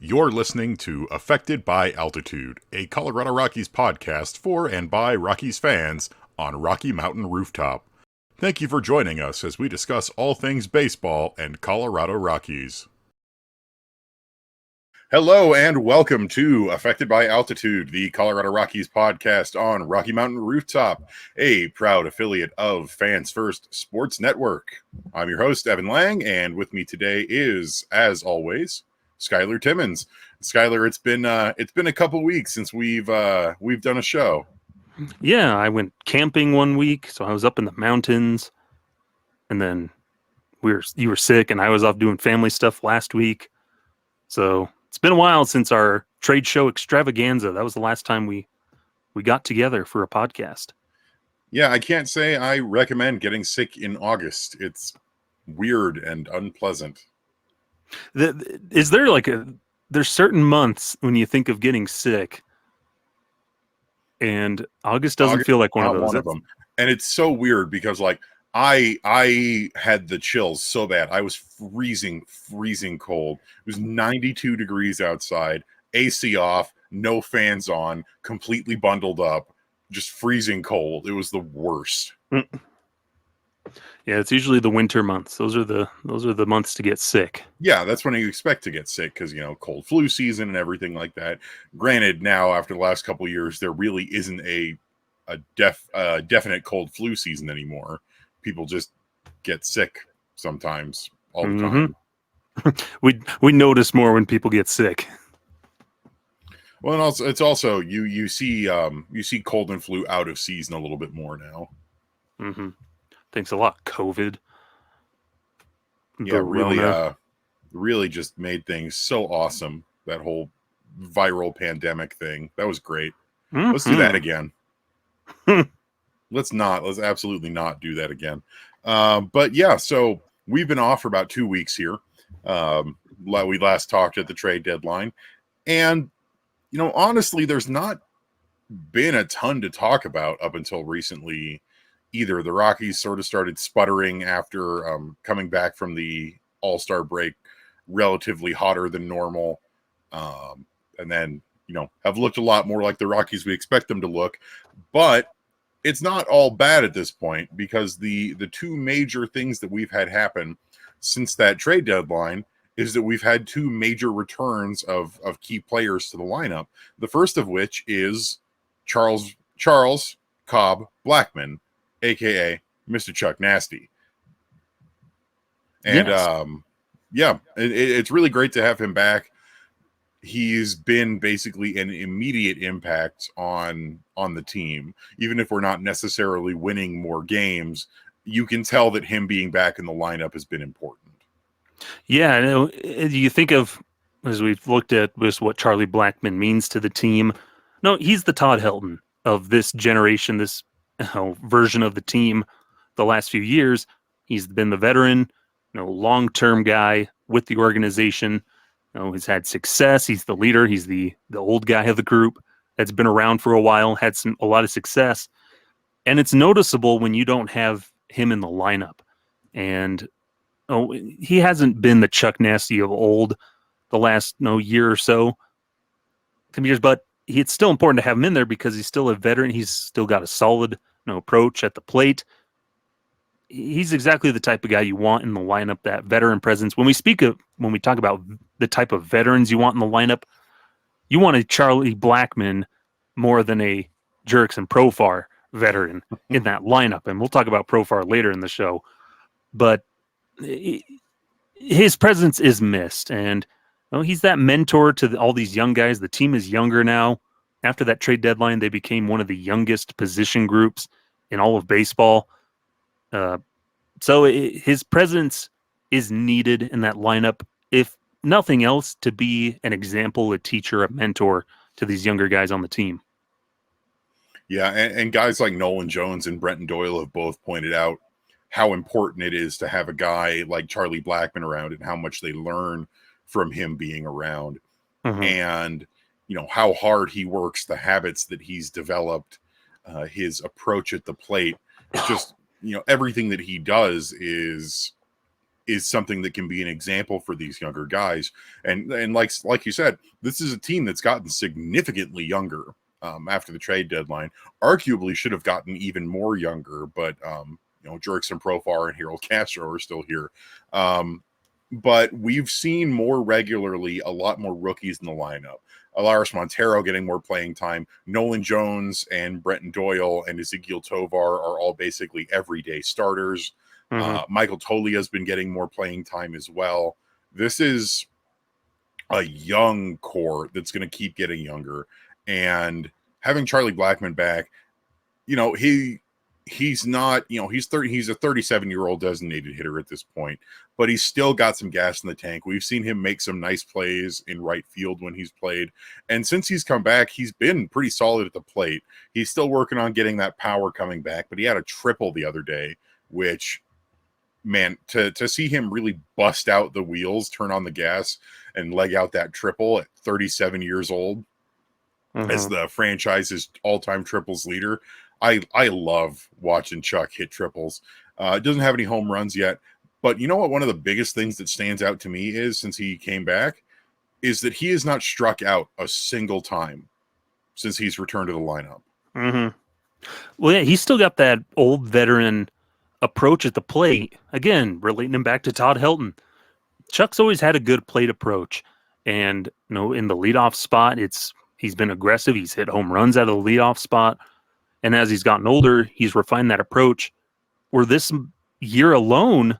You're listening to Affected by Altitude, a Colorado Rockies podcast for and by Rockies fans on Rocky Mountain Rooftop. Thank you for joining us as we discuss all things baseball and Colorado Rockies. Hello and welcome to Affected by Altitude, the Colorado Rockies podcast on Rocky Mountain Rooftop, a proud affiliate of Fans First Sports Network. I'm your host, Evan Lang, and with me today is, as always, Skyler Timmons. Skyler, it's been a couple weeks since we've done a show. Yeah, I went camping one week, so I was up in the mountains, and then you were sick, and I was off doing family stuff last week. So it's been a while since our trade show extravaganza. That was the last time we got together for a podcast. Yeah, I can't say I recommend getting sick in August. It's weird and unpleasant. Is there there's certain months when you think of getting sick, and August doesn't feel like one of those. And it's so weird because I had the chills so bad. I was freezing cold. It was 92 degrees outside, AC off, no fans on, completely bundled up, just freezing cold. It was the worst. Yeah, it's usually the winter months. Those are the months to get sick. Yeah, that's when you expect to get sick because, cold flu season and everything like that. Granted, now after the last couple of years, there really isn't a definite cold flu season anymore. People just get sick sometimes all the time. We notice more when people get sick. Well, and also it's also you see cold and flu out of season a little bit more now. Mm-hmm. Thanks a lot, COVID. Yeah, really just made things so awesome. That whole viral pandemic thing. That was great. Mm-hmm. Let's do that again. Let's absolutely not do that again. But yeah, so we've been off for about 2 weeks here. We last talked at the trade deadline. And, honestly, there's not been a ton to talk about up until recently either. The Rockies sort of started sputtering after coming back from the All-Star break relatively hotter than normal. And then, have looked a lot more like the Rockies we expect them to look. But it's not all bad at this point because the two major things that we've had happen since that trade deadline is that we've had two major returns of key players to the lineup. The first of which is Charles Cobb Blackmon, a.k.a. Mr. Chuck Nazty. And, yes. It's really great to have him back. He's been basically an immediate impact on the team. Even if we're not necessarily winning more games, you can tell that him being back in the lineup has been important. Yeah, you think of, as we've looked at what Charlie Blackmon means to the team. No, he's the Todd Helton of this generation, this version of the team the last few years. He's been the veteran, long-term guy with the organization. He's had success. He's the leader. He's the old guy of the group that's been around for a while, had a lot of success. And it's noticeable when you don't have him in the lineup. And he hasn't been the Chuck Nazty of old the last year or so, but it's still important to have him in there because he's still a veteran. He's still got a solid approach at the plate. He's exactly the type of guy you want in the lineup, that veteran presence. When we talk about the type of veterans you want in the lineup, you want a Charlie Blackmon more than a Jurickson Profar veteran in that lineup. And we'll talk about Profar later in the show. But his presence is missed. And he's that mentor to all these young guys. The team is younger now. After that trade deadline, they became one of the youngest position groups in all of baseball. So his presence is needed in that lineup, if nothing else, to be an example, a teacher, a mentor to these younger guys on the team. Yeah, and guys like Nolan Jones and Brenton Doyle have both pointed out how important it is to have a guy like Charlie Blackmon around and how much they learn from him being around. Mm-hmm. And, how hard he works, the habits that he's developed, his approach at the plate. Just, everything that he does is is something that can be an example for these younger guys. And like you said, this is a team that's gotten significantly younger after the trade deadline. Arguably should have gotten even more younger, but Jurickson Profar and Harold Castro are still here. But we've seen more regularly a lot more rookies in the lineup. Alaris Montero getting more playing time. Nolan Jones and Brenton Doyle and Ezekiel Tovar are all basically everyday starters. Michael Tolia has been getting more playing time as well. This is a young core that's going to keep getting younger. And having Charlie Blackmon back, he's not, he's a 37-year-old designated hitter at this point, but he's still got some gas in the tank. We've seen him make some nice plays in right field when he's played. And since he's come back, he's been pretty solid at the plate. He's still working on getting that power coming back, but he had a triple the other day, which, man, to see him really bust out the wheels, turn on the gas, and leg out that triple at 37 years old as the franchise's all-time triples leader. I love watching Chuck hit triples. Doesn't have any home runs yet, but you know what? One of the biggest things that stands out to me is, since he came back, is that he has not struck out a single time since he's returned to the lineup. Well, yeah, he's still got that old veteran approach at the plate. Again, relating him back to Todd Helton. Chuck's always had a good plate approach, and in the leadoff spot, he's been aggressive. He's hit home runs out of the leadoff spot. And as he's gotten older, he's refined that approach, where this year alone,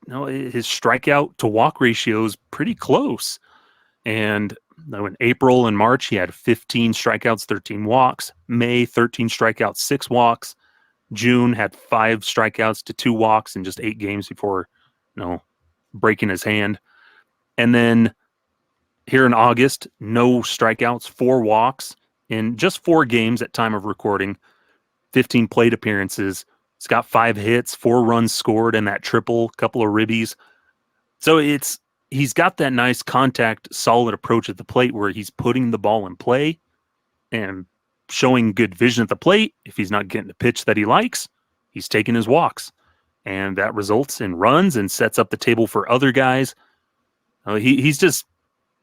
his strikeout to walk ratio is pretty close. And in April and March, he had 15 strikeouts, 13 walks. May, 13 strikeouts, 6 walks. June had 5 strikeouts to 2 walks in just 8 games before, breaking his hand. And then here in August, no strikeouts, 4 walks. In just 4 games at time of recording, 15 plate appearances. He's got 5 hits, 4 runs scored, and that triple, couple of ribbies. So he's got that nice contact, solid approach at the plate where he's putting the ball in play and showing good vision at the plate. If he's not getting the pitch that he likes, he's taking his walks. And that results in runs and sets up the table for other guys. He's just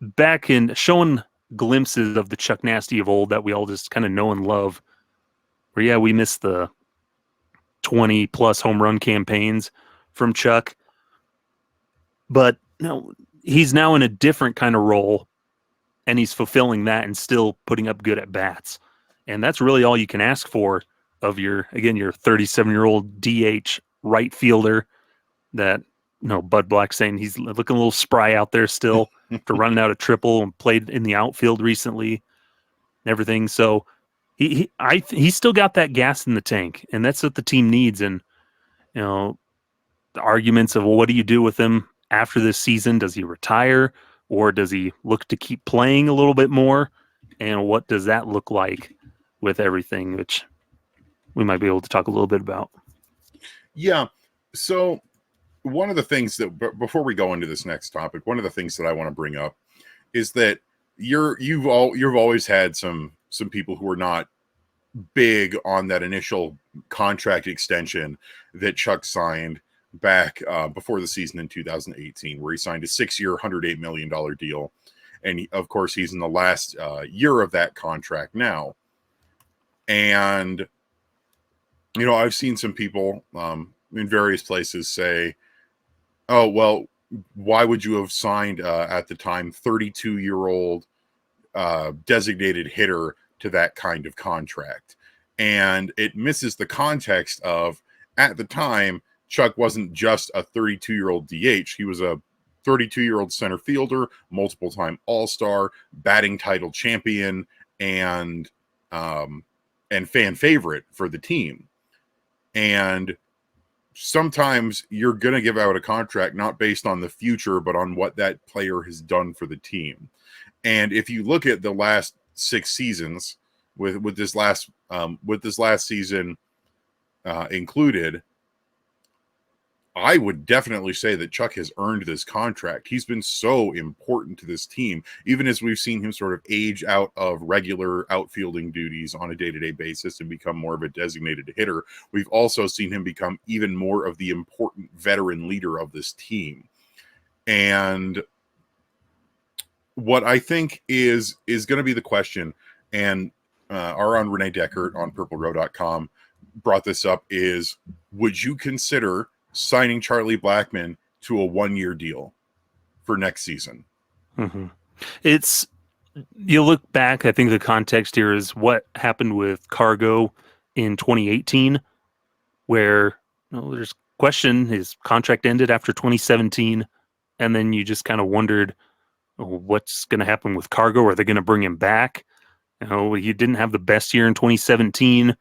back in showing glimpses of the Chuck Nazty of old that we all just kind of know and love. Where, we miss the 20-plus home run campaigns from Chuck. But he's now in a different kind of role, and he's fulfilling that and still putting up good at-bats. And that's really all you can ask for of your 37-year-old DH right fielder that, Bud Black saying he's looking a little spry out there still for running out a triple and played in the outfield recently and everything. So he's still got that gas in the tank, and that's what the team needs. And, the arguments of, well, what do you do with him after this season? Does he retire, or does he look to keep playing a little bit more? And what does that look like with everything, which we might be able to talk a little bit about. Yeah. So one of the things that, before we go into this next topic, one of the things that I want to bring up is that you've always had some people who are not big on that initial contract extension that Chuck signed back before the season in 2018, where he signed a 6-year, $108 million deal. And of course, he's in the last year of that contract now. And, I've seen some people in various places say, oh, well, why would you have signed at the time 32-year-old designated hitter to that kind of contract? And it misses the context of, at the time, Chuck wasn't just a 32-year-old DH. He was a 32-year-old center fielder, multiple-time All-Star, batting title champion, and fan favorite for the team. And sometimes you're going to give out a contract not based on the future, but on what that player has done for the team. And if you look at the last 6 seasons, with this last season included, I would definitely say that Chuck has earned this contract. He's been so important to this team, even as we've seen him sort of age out of regular outfielding duties on a day-to-day basis and become more of a designated hitter. We've also seen him become even more of the important veteran leader of this team. And what I think is going to be the question, and our own Renee Deckert on purplerow.com brought this up, is would you consider signing Charlie Blackmon to a 1-year deal for next season? Mm-hmm. You look back, I think the context here is what happened with Cargo in 2018, where there's question, his contract ended after 2017, and then you just kind of wondered what's going to happen with Cargo. Are they going to bring him back? He didn't have the best year in 2017.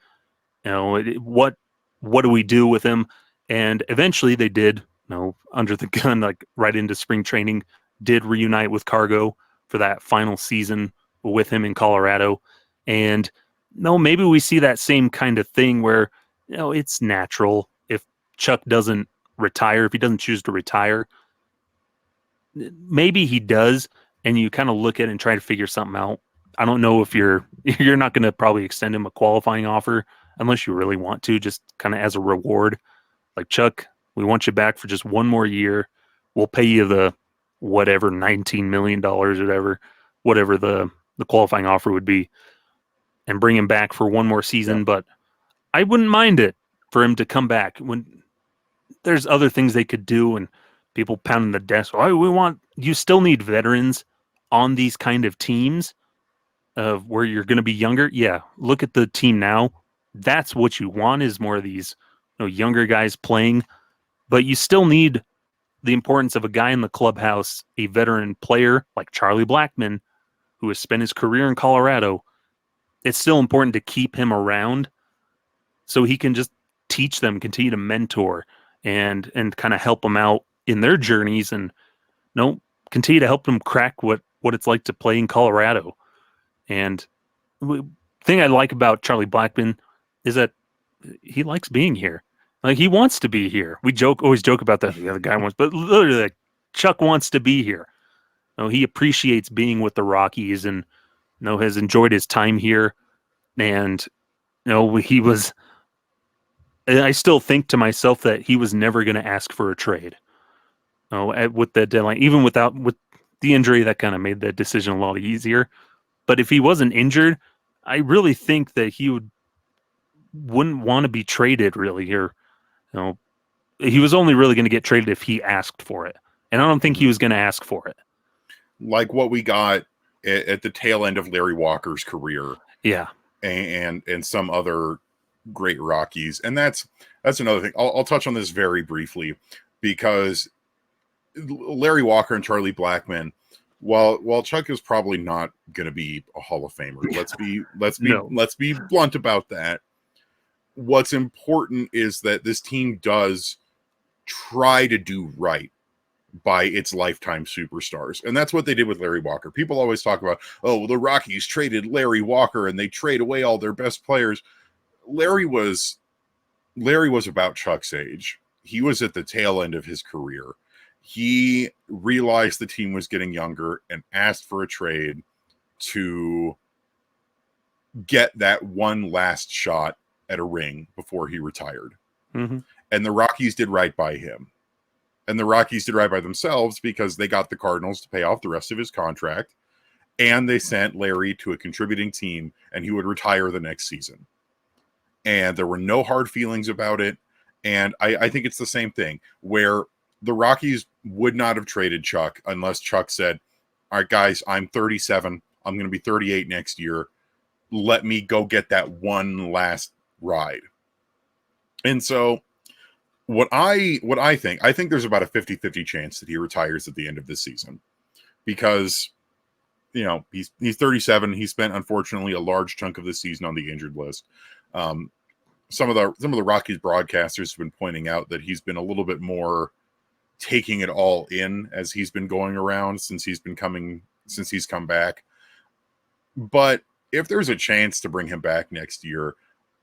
What do we do with him? And eventually they did, under the gun, like right into spring training, did reunite with Cargo for that final season with him in Colorado. And maybe we see that same kind of thing where, it's natural if Chuck doesn't retire, if he doesn't choose to retire, maybe he does. And you kind of look at it and try to figure something out. I don't know if you're not going to probably extend him a qualifying offer unless you really want to, just kind of as a reward. Like, Chuck, we want you back for just one more year. We'll pay you the whatever, $19 million or whatever the qualifying offer would be, and bring him back for one more season. Yeah. But I wouldn't mind it for him to come back when there's other things they could do, and people pounding the desk. You still need veterans on these kind of teams where you're going to be younger. Yeah, look at the team now. That's what you want, is more of these younger guys playing, but you still need the importance of a guy in the clubhouse, a veteran player like Charlie Blackmon, who has spent his career in Colorado. It's still important to keep him around so he can just teach them, continue to mentor, and kind of help them out in their journeys, and continue to help them crack what it's like to play in Colorado. And the thing I like about Charlie Blackmon is that he likes being here. Like, he wants to be here. We always joke about that. The other guy wants, but literally, like, Chuck wants to be here. He appreciates being with the Rockies, and has enjoyed his time here. And he was. I still think to myself that he was never going to ask for a trade. With the deadline, even with the injury, that kind of made that decision a lot easier. But if he wasn't injured, I really think that he wouldn't want to be traded really here. He was only really going to get traded if he asked for it. And I don't think he was going to ask for it. Like what we got at the tail end of Larry Walker's career. Yeah. And some other great Rockies. And that's another thing. I'll touch on this very briefly, because Larry Walker and Charlie Blackmon, while Chuck is probably not going to be a Hall of Famer, let's be blunt about that. What's important is that this team does try to do right by its lifetime superstars. And that's what they did with Larry Walker. People always talk about, the Rockies traded Larry Walker and they trade away all their best players. Larry was about Chuck's age. He was at the tail end of his career. He realized the team was getting younger and asked for a trade to get that one last shot at a ring before he retired. Mm-hmm. And the Rockies did right by him. And the Rockies did right by themselves, because they got the Cardinals to pay off the rest of his contract, and they sent Larry to a contributing team, and he would retire the next season. And there were no hard feelings about it. And I think it's the same thing, where the Rockies would not have traded Chuck unless Chuck said, all right, guys, I'm 37. I'm going to be 38 next year. Let me go get that one last ride. And so what I think there's about a 50-50 chance that he retires at the end of this season, because he's 37. He spent, unfortunately, a large chunk of the season on the injured list. Some of the Rockies broadcasters have been pointing out that he's been a little bit more taking it all in as he's been going around since he's come back. But if there's a chance to bring him back next year,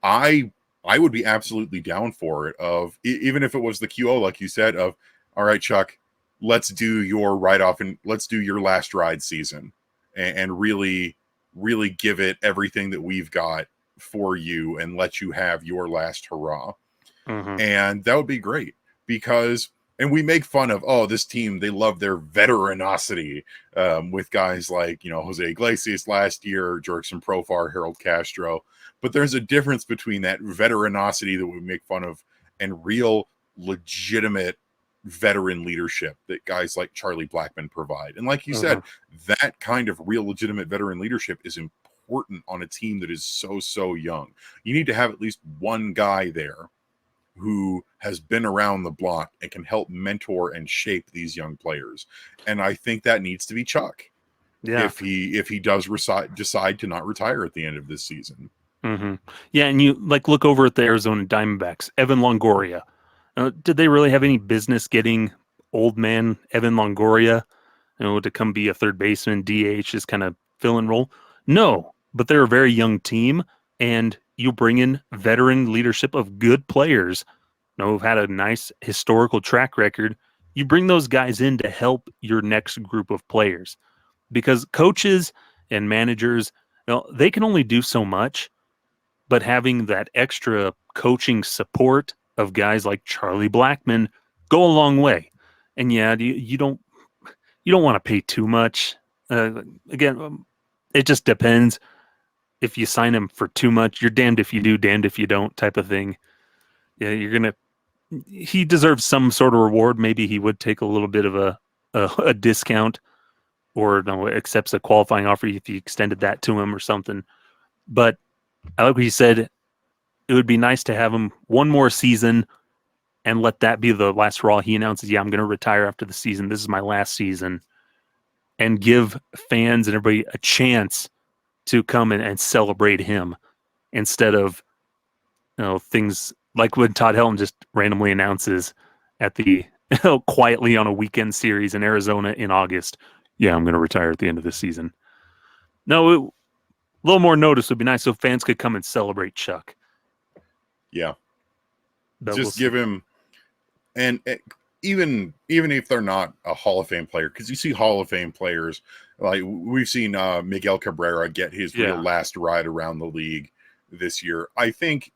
I I would be absolutely down for it. Of even if it was the QO, like you said, of all right, Chuck, let's do your write off and let's do your last ride season, and really, really give it everything that we've got for you, and let you have your last hurrah. Mm-hmm. And that would be great because. And we make fun of, oh, this team, they love their veteranosity with guys like, Jose Iglesias last year, Jurickson Profar, Harold Castro. But there's a difference between that veteranosity that we make fun of and real legitimate veteran leadership that guys like Charlie Blackmon provide. And like you said, that kind of real legitimate veteran leadership is important on a team that is so young. You need to have at least one guy there who has been around the block and can help mentor and shape these young players. And I think that needs to be Chuck. Yeah. If he does decide to not retire at the end of this season. Mm-hmm. Yeah, and you look over at the Arizona Diamondbacks, Evan Longoria. Did they really have any business getting old man Evan Longoria, to come be a third baseman, DH, just kind of fill and roll? No, but they're a very young team, and you bring in veteran leadership of good players, who've had a nice historical track record. You bring those guys in to help your next group of players, because coaches and managers, they can only do so much, but having that extra coaching support of guys like Charlie Blackmon go a long way. And yeah, you don't want to pay too much. Again, it just depends. If you sign him for too much, you're damned if you do, damned if you don't type of thing. Yeah, he deserves some sort of reward. Maybe he would take a little bit of a discount, or accepts a qualifying offer if you extended that to him or something. But I like what he said. It would be nice to have him one more season and let that be the last hurrah. He announces, I'm going to retire after the season. This is my last season. And give fans and everybody a chance to come in and celebrate him, instead of things like when Todd Helton just randomly announces at the quietly on a weekend series in Arizona in August, I'm going to retire at the end of the season. No, a little more notice would be nice so fans could come and celebrate Chuck. Yeah. But just give him, and even if they're not a Hall of Fame player, because you see Hall of Fame players, like we've seen Miguel Cabrera get his real last ride around the league this year. I think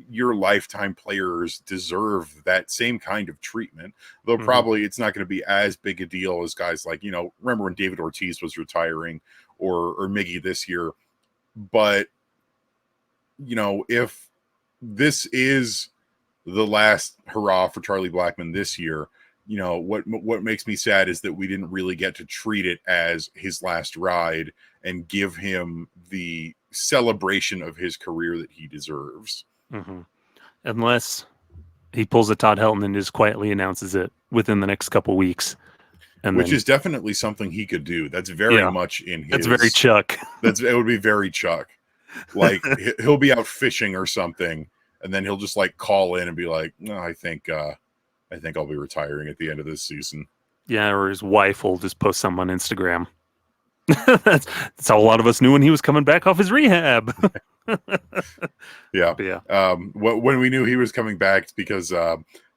your lifetime players deserve that same kind of treatment, though probably it's not going to be as big a deal as guys like, remember when David Ortiz was retiring, or Miggy this year. But, if this is the last hurrah for Charlie Blackmon this year, what makes me sad is that we didn't really get to treat it as his last ride and give him the celebration of his career that he deserves. Unless he pulls a Todd Helton and just quietly announces it within the next couple weeks. Which is definitely something he could do. That's very much in his... That's very Chuck. It would be very Chuck. Like, he'll be out fishing or something, and then he'll just call in and be like, no, I think I'll be retiring at the end of this season. Yeah, or his wife will just post something on Instagram. That's how a lot of us knew when he was coming back off his rehab. Yeah. Yeah. When we knew he was coming back, it's because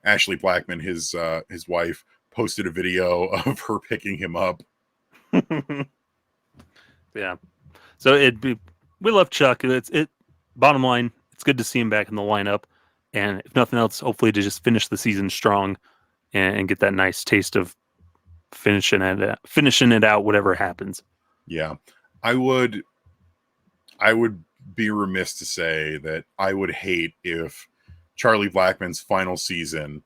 Ashley Blackmon, his wife, posted a video of her picking him up. Yeah. So we love Chuck. Bottom line, it's good to see him back in the lineup. And if nothing else, hopefully to just finish the season strong and get that nice taste of finishing it out, whatever happens. Yeah. I would be remiss to say that I would hate if Charlie Blackmon's final season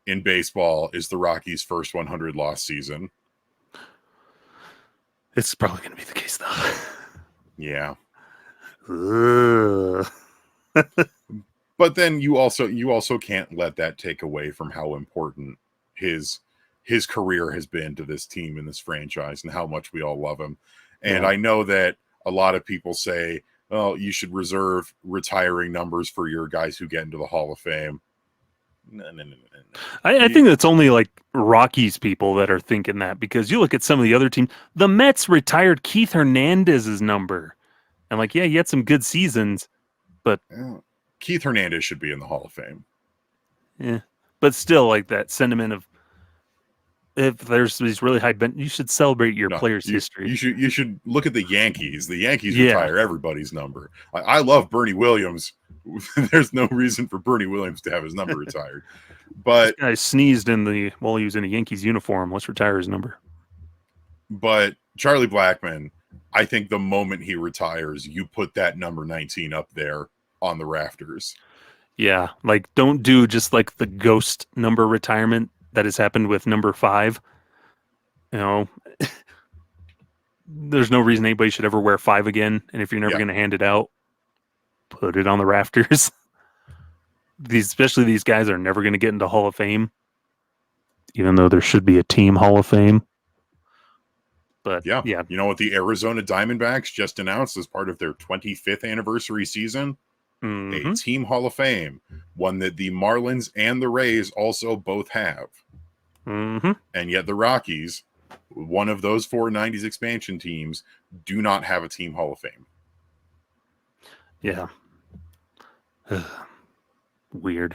in baseball is the Rockies' first 100 loss season. It's probably going to be the case, though. Yeah. But then you also can't let that take away from how important his career has been to this team and this franchise and how much we all love him. And I know that a lot of people say, oh, you should reserve retiring numbers for your guys who get into the Hall of Fame. No. I think it's only Rockies people that are thinking that, because you look at some of the other teams. The Mets retired Keith Hernandez's number. And he had some good seasons, but Keith Hernandez should be in the Hall of Fame. Yeah, but still, like that sentiment of if there's these really high bench, you should celebrate your player's history. You should look at the Yankees. The Yankees Yeah. retire everybody's number. I love Bernie Williams. There's no reason for Bernie Williams to have his number retired. But this guy sneezed while he was in a Yankees uniform. Let's retire his number. But Charlie Blackmon, I think the moment he retires, you put that number 19 up there on the rafters. Yeah, like don't do just like the ghost number retirement that has happened with number 5. You know, there's no reason anybody should ever wear 5 again. And if you're never going to hand it out, put it on the rafters. Especially these guys are never going to get into Hall of Fame, even though there should be a team Hall of Fame. But yeah, you know what the Arizona Diamondbacks just announced as part of their 25th anniversary season? A team Hall of Fame, one that the Marlins and the Rays also both have. And yet the Rockies, one of those 4 90s expansion teams, do not have a team Hall of Fame. Yeah. Weird.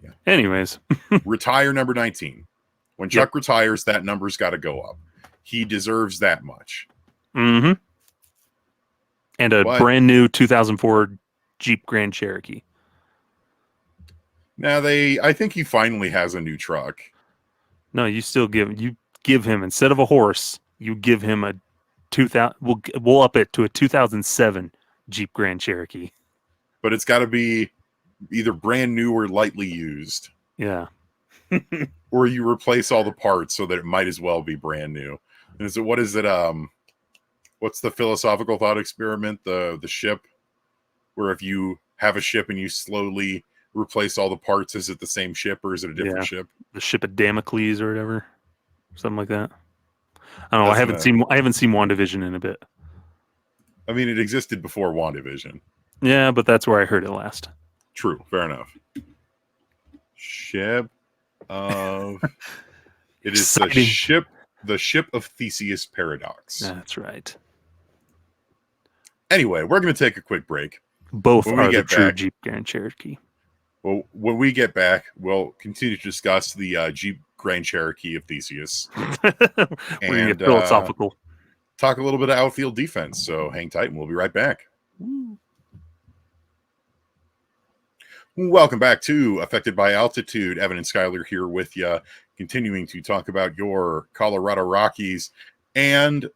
Yeah. Anyways. Retire number 19. When Chuck retires, that number's got to go up. He deserves that much. And a brand new 2004 Jeep Grand Cherokee. Now I think he finally has a new truck. No, you still give him, instead of a horse, you give him a 2000. We'll up it to a 2007 Jeep Grand Cherokee. But it's got to be either brand new or lightly used. Yeah. Or you replace all the parts so that it might as well be brand new. And what is it? What's the philosophical thought experiment? The ship, where if you have a ship and you slowly replace all the parts, is it the same ship or is it a different ship? The ship of Damocles or whatever, something like that. I don't know. I haven't seen WandaVision in a bit. I mean, it existed before WandaVision. Yeah, but that's where I heard it last. True, fair enough. Ship of it is the ship of Theseus paradox. That's right. Anyway, we're going to take a quick break. Both are the true Jeep Grand Cherokee. Well, when we get back, we'll continue to discuss the Jeep Grand Cherokee of Theseus. We're going to get philosophical. Talk a little bit of outfield defense. So hang tight and we'll be right back. Welcome back to Affected by Altitude. Evan and Skyler here with you, continuing to talk about your Colorado Rockies and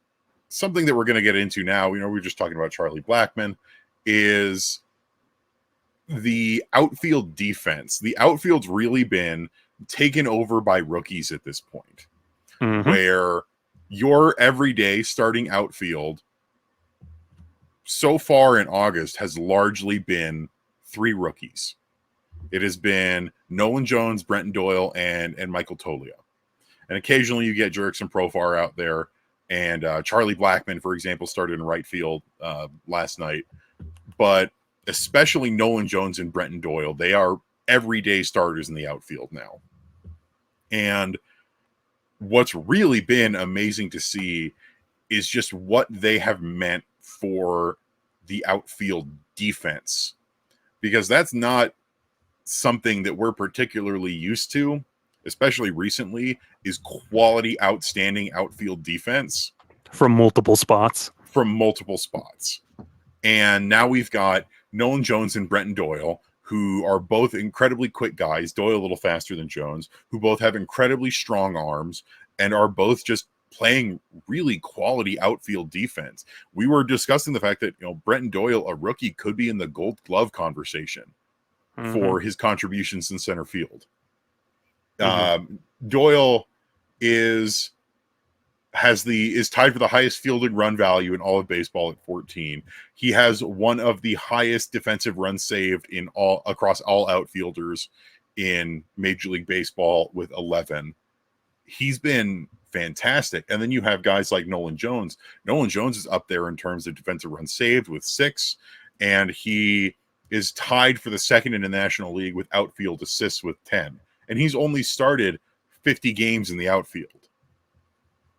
something that we're going to get into now. You know, we were just talking about Charlie Blackmon, is the outfield defense. The outfield's really been taken over by rookies at this point, where your everyday starting outfield so far in August has largely been 3 rookies. It has been Nolan Jones, Brenton Doyle, and Michael Toglia. And occasionally you get Jurickson Profar out there. And Charlie Blackmon, for example, started in right field last night. But especially Nolan Jones and Brenton Doyle, they are everyday starters in the outfield now. And what's really been amazing to see is just what they have meant for the outfield defense. Because that's not something that we're particularly used to, especially recently, is quality, outstanding outfield defense. From multiple spots. And now we've got Nolan Jones and Brenton Doyle, who are both incredibly quick guys, Doyle a little faster than Jones, who both have incredibly strong arms and are both just playing really quality outfield defense. We were discussing the fact that, you know, Brenton Doyle, a rookie, could be in the Gold Glove conversation for his contributions in center field. Doyle is tied for the highest fielded run value in all of baseball at 14. He has one of the highest defensive runs saved across all outfielders in Major League Baseball with 11. He's been fantastic. And then you have guys like Nolan Jones. Nolan Jones is up there in terms of defensive runs saved with 6, and he is tied for the second in the National League with outfield assists with 10. And he's only started 50 games in the outfield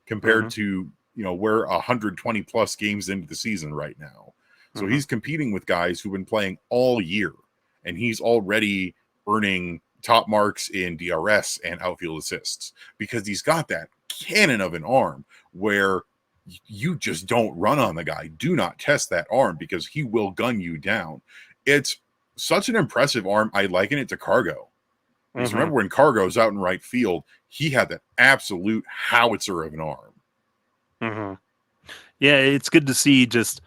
compared to, you know, we're 120 plus games into the season right now. So he's competing with guys who've been playing all year. and he's already earning top marks in DRS and outfield assists because he's got that cannon of an arm where you just don't run on the guy. Do not test that arm because he will gun you down. It's such an impressive arm. I liken it to Cargo. Because remember when Cargo's out in right field, he had that absolute howitzer of an arm. Yeah, it's good to see just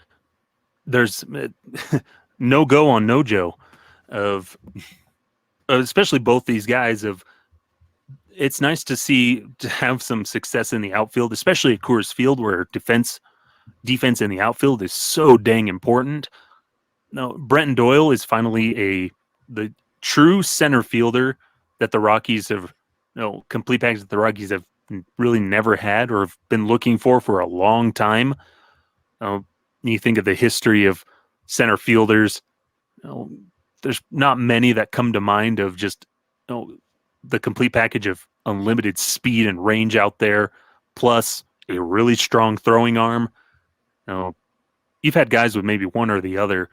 there's no go on Nojo of especially both these guys of it's nice to see to have some success in the outfield, especially at Coors Field where defense in the outfield is so dang important. No, Brenton Doyle is finally the true center fielder that the Rockies have, complete package that the Rockies have really never had or have been looking for a long time. You think of the history of center fielders, there's not many that come to mind of just the complete package of unlimited speed and range out there, plus a really strong throwing arm. You've had guys with maybe one or the other,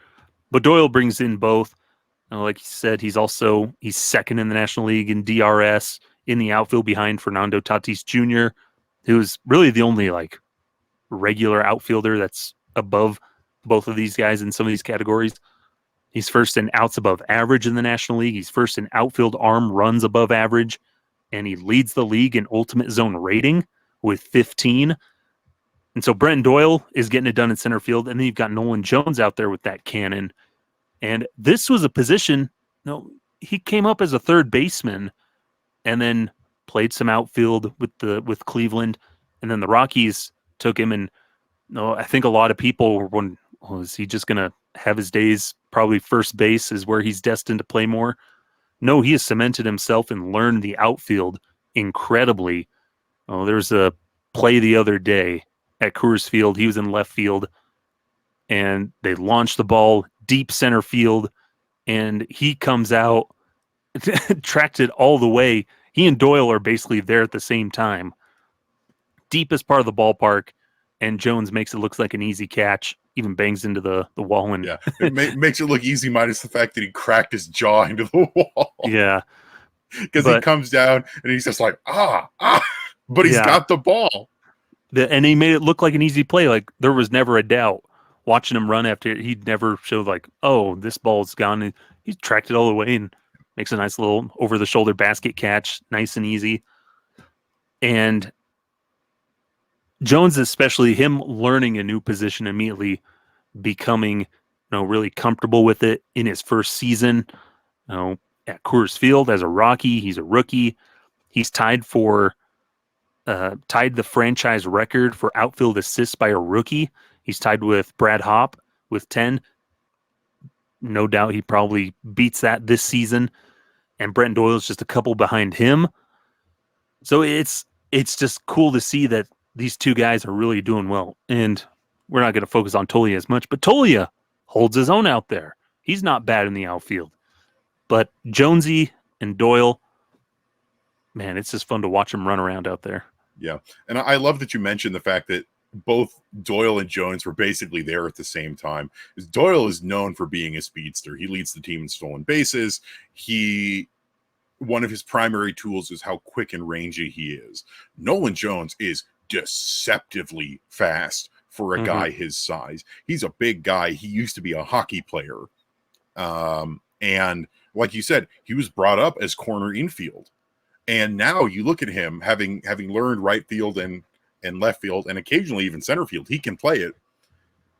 but Doyle brings in both. Like you said, he's second in the National League in DRS in the outfield behind Fernando Tatis Jr., who's really the only regular outfielder that's above both of these guys in some of these categories. He's first in outs above average in the National League. He's first in outfield arm runs above average, and he leads the league in ultimate zone rating with 15. And so Brenton Doyle is getting it done in center field, and then you've got Nolan Jones out there with that cannon. And this was a position, he came up as a third baseman and then played some outfield with Cleveland. And then the Rockies took him, and I think a lot of people were wondering, is he just going to have his days? Probably first base is where he's destined to play more. No, he has cemented himself and learned the outfield incredibly. There's a play the other day at Coors Field. He was in left field, and they launched the ball deep center field, and he comes out, tracked it all the way. He and Doyle are basically there at the same time. Deepest part of the ballpark, and Jones makes it look like an easy catch, even bangs into the wall. And yeah, it makes it look easy minus the fact that he cracked his jaw into the wall. Yeah. Because he comes down, and he's just like, but he's got the ball. And he made it look like an easy play. Like, there was never a doubt. Watching him run after it, he'd never showed this ball's gone. And he tracked it all the way and makes a nice little over-the-shoulder basket catch, nice and easy. And Jones, especially him learning a new position immediately, becoming really comfortable with it in his first season. At Coors Field as a Rocky, he's a rookie. He's tied the franchise record for outfield assists by a rookie. He's tied with Brad Hopp with 10. No doubt he probably beats that this season. And Brenton Doyle's just a couple behind him. So it's just cool to see that these two guys are really doing well. And we're not going to focus on Tolia as much, but Tolia holds his own out there. He's not bad in the outfield. But Jonesy and Doyle, man, it's just fun to watch them run around out there. Yeah. And I love that you mentioned the fact that both Doyle and Jones were basically there at the same time. Doyle is known for being a speedster. He leads the team in stolen bases. One of his primary tools is how quick and rangy he is. Nolan Jones is deceptively fast for a guy his size. He's a big guy. He used to be a hockey player. And like you said, he was brought up as corner infield. And now you look at him having learned right field and left field and occasionally even center field. He can play it.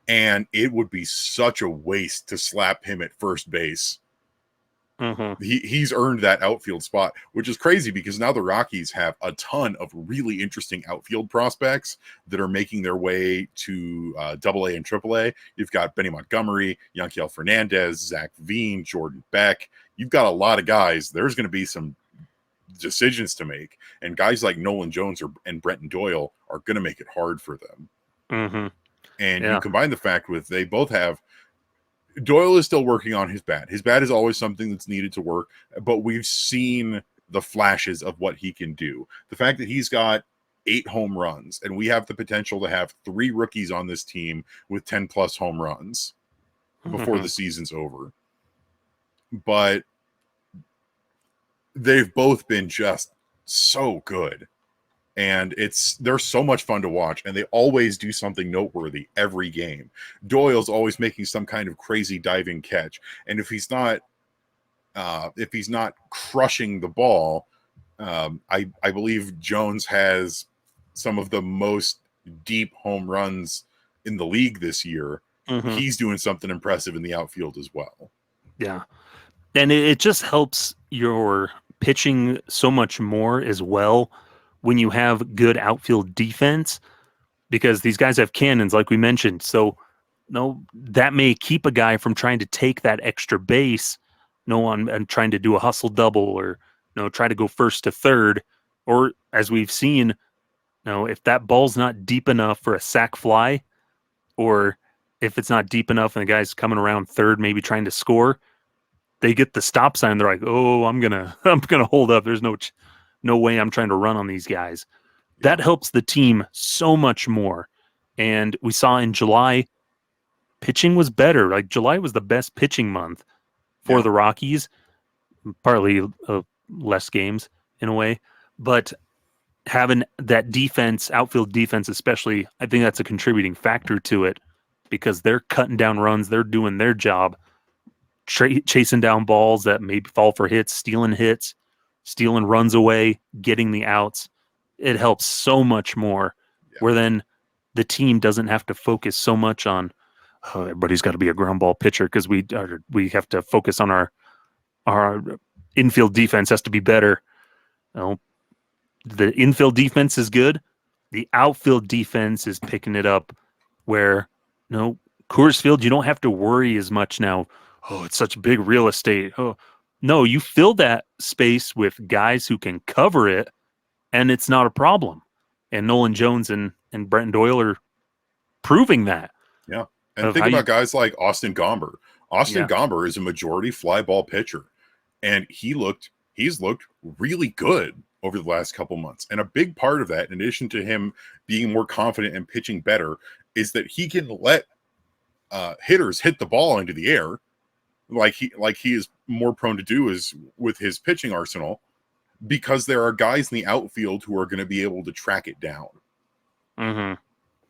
And it would be such a waste to slap him at first base. He's earned that outfield spot, which is crazy because now the Rockies have a ton of really interesting outfield prospects that are making their way to AA and AAA. You've got Benny Montgomery, Yanquiel Fernandez, Zach Veen, Jordan Beck. You've got a lot of guys. There's going to be some decisions to make, and guys like Nolan Jones and Brenton Doyle are going to make it hard for them. And you combine the fact with they both have Doyle is still working on his bat. His bat is always something that's needed to work, but we've seen the flashes of what he can do. The fact that he's got 8 home runs, and we have the potential to have 3 rookies on this team with 10 plus home runs before the season's over. but they've both been just so good. And they're so much fun to watch, and they always do something noteworthy every game. Doyle's always making some kind of crazy diving catch, and if he's not crushing the ball, I believe Jones has some of the most deep home runs in the league this year. Mm-hmm. He's doing something impressive in the outfield as well. Yeah, and it just helps your pitching so much more as well when you have good outfield defense, because these guys have cannons, like we mentioned. So, that may keep a guy from trying to take that extra base, and trying to do a hustle double, or try to go first to third, or as we've seen, if that ball's not deep enough for a sac fly, or if it's not deep enough and the guy's coming around third, maybe trying to score, they get the stop sign. They're like, "Oh, I'm gonna hold up. There's no way I'm trying to run on these guys." That helps the team so much more. And we saw in July, pitching was better. Like, July was the best pitching month for the Rockies, partly less games in a way. But having that defense, outfield defense especially, I think that's a contributing factor to it, because they're cutting down runs. They're doing their job, chasing down balls that maybe fall for hits, stealing runs away, getting the outs. It helps so much more, where then the team doesn't have to focus so much on, everybody's got to be a ground ball pitcher, because we have to focus on our infield defense has to be better. The infield defense is good. The outfield defense is picking it up, where Coors Field, you don't have to worry as much now. Oh, it's such big real estate. Oh, no, you fill that space with guys who can cover it, and it's not a problem. And Nolan Jones and Brenton Doyle are proving that. Yeah. And think about guys like Austin Gomber. Gomber is a majority fly ball pitcher, and he's looked really good over the last couple months. And a big part of that, in addition to him being more confident and pitching better, is that he can let hitters hit the ball into the air, like he is more prone to do is with his pitching arsenal, because there are guys in the outfield who are going to be able to track it down. Mm-hmm.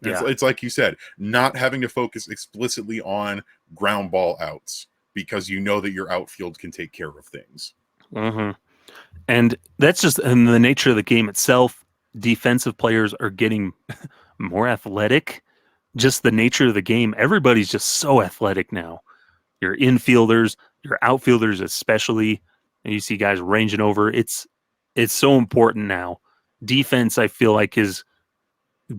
Yeah. It's like you said, not having to focus explicitly on ground ball outs, because that your outfield can take care of things. Mm-hmm. And that's just in the nature of the game itself. Defensive players are getting more athletic. Just the nature of the game. Everybody's just so athletic now. Your infielders, your outfielders especially, and you see guys ranging over. It's so important now. Defense, I feel like, has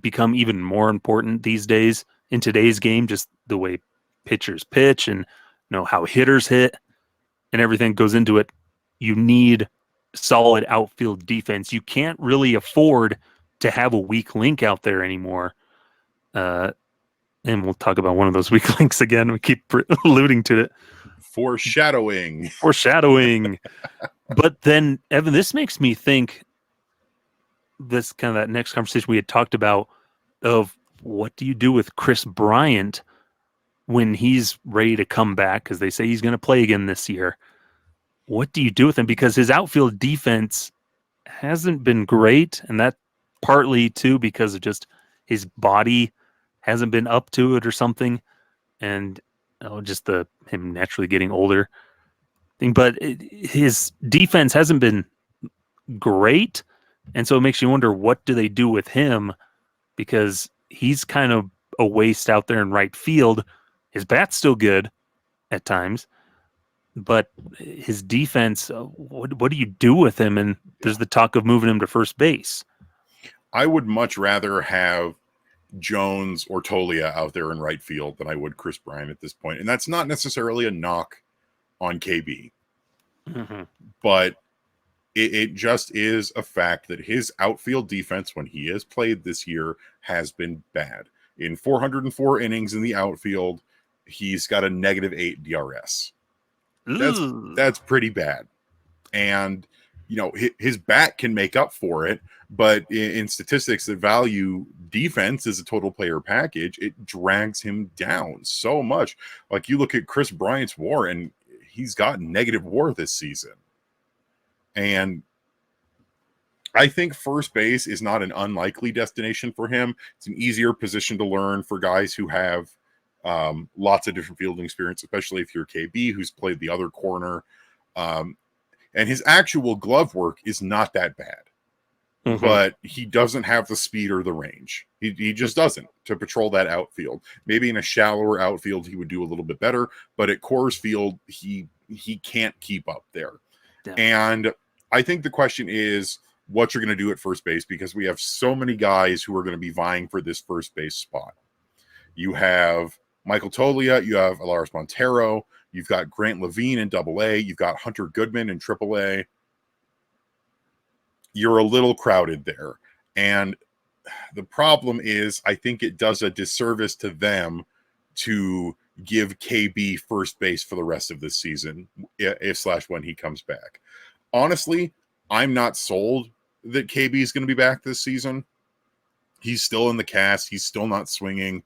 become even more important these days in today's game. Just the way pitchers pitch, and how hitters hit, and everything goes into it. You need solid outfield defense. You can't really afford to have a weak link out there anymore. And we'll talk about one of those weak links again. We keep alluding to it. Foreshadowing. But then, Evan, this makes me think, this kind of that next conversation we had talked about, of what do you do with Chris Bryant when he's ready to come back, because they say he's going to play again this year. What do you do with him? Because his outfield defense hasn't been great, and that partly too because of just his body hasn't been up to it or something, and just him naturally getting older thing. But his defense hasn't been great, and so it makes you wonder, what do they do with him? Because he's kind of a waste out there in right field. His bat's still good at times, but his defense, what do you do with him? And there's the talk of moving him to first base. I would much rather have Jones or Tolia out there in right field than I would Chris Bryant at this point. And that's not necessarily a knock on KB. Mm-hmm. But it just is a fact that his outfield defense, when he has played this year, has been bad. In 404 innings in the outfield, he's got a -8 DRS. That's pretty bad. And, his bat can make up for it, but in statistics that value defense as a total player package, it drags him down so much. Like, you look at Chris Bryant's WAR, and he's got negative WAR this season. And I think first base is not an unlikely destination for him. It's an easier position to learn for guys who have lots of different fielding experience, especially if you're KB, who's played the other corner. And his actual glove work is not that bad. Mm-hmm. But he doesn't have the speed or the range. He just doesn't to patrol that outfield. Maybe in a shallower outfield, he would do a little bit better. But at Coors Field, he can't keep up there. Yeah. And I think the question is what you're going to do at first base, because we have so many guys who are going to be vying for this first base spot. You have Michael Toglia, you have Alaris Montero, you've got Grant Levine in AA, you've got Hunter Goodman in AAA. You're a little crowded there. And the problem is, I think it does a disservice to them to give KB first base for the rest of this season, if/when he comes back. Honestly, I'm not sold that KB is going to be back this season. He's still in the cast. He's still not swinging.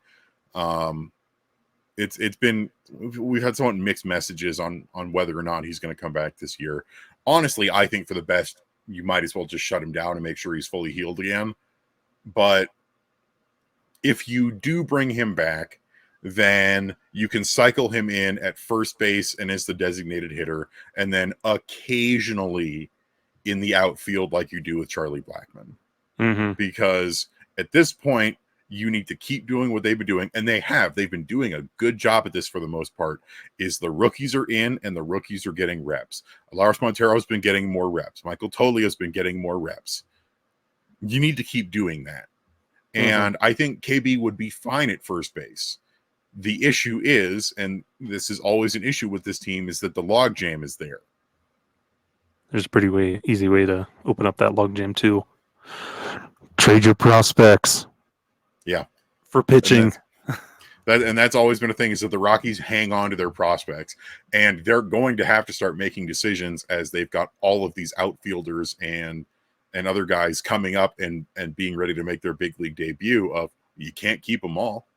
It's been, we've had somewhat mixed messages on whether or not he's going to come back this year. Honestly, I think for the best, you might as well just shut him down and make sure he's fully healed again. But if you do bring him back, then you can cycle him in at first base and as the designated hitter, and then occasionally in the outfield like you do with Charlie Blackmon. Mm-hmm. Because at this point, you need to keep doing what they've been doing, and they've been doing a good job at this for the most part, is the rookies are in and the rookies are getting reps. Alaris Montero has been getting more reps. Michael Toglia has been getting more reps. You need to keep doing that. And I think KB would be fine at first base. The issue is, and this is always an issue with this team, is that the logjam is there. There's a pretty easy way to open up that logjam too. Trade your prospects. Yeah. For pitching. And that's always been a thing, is that the Rockies hang on to their prospects, and they're going to have to start making decisions as they've got all of these outfielders and other guys coming up and being ready to make their big league debut. Of, you can't keep them all.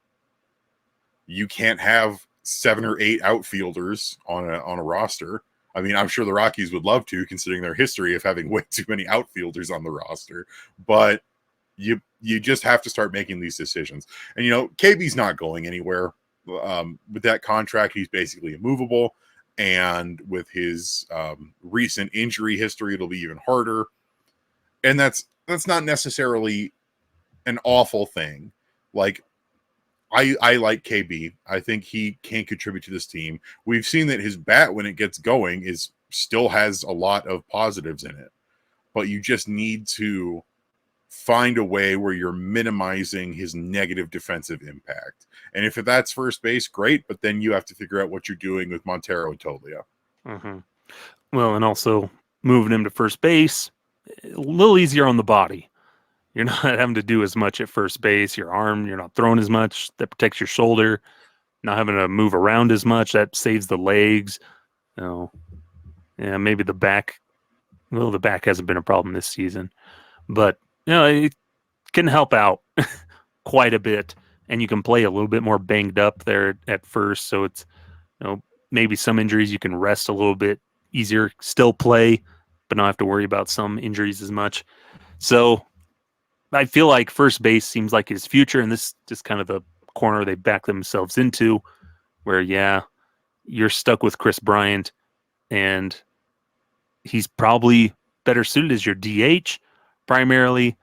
You can't have 7 or 8 outfielders on a roster. I mean, I'm sure the Rockies would love to, considering their history of having way too many outfielders on the roster, but you just have to start making these decisions. And, KB's not going anywhere. With that contract, he's basically immovable. And with his recent injury history, it'll be even harder. And that's not necessarily an awful thing. Like, I like KB. I think he can contribute to this team. We've seen that his bat, when it gets going, still has a lot of positives in it. But you just need to find a way where you're minimizing his negative defensive impact. And if that's first base, great, but then you have to figure out what you're doing with Montero and Toglia. Mm-hmm. Well, and also moving him to first base, a little easier on the body. You're not having to do as much at first base. Your arm, you're not throwing as much. That protects your shoulder. Not having to move around as much. That saves the legs. Yeah, maybe the back. Well, the back hasn't been a problem this season, but it can help out quite a bit, and you can play a little bit more banged up there at first. So it's, maybe some injuries you can rest a little bit easier, still play, but not have to worry about some injuries as much. So I feel like first base seems like his future, and this is just kind of the corner they back themselves into, where, you're stuck with Chris Bryant, and he's probably better suited as your DH, primarily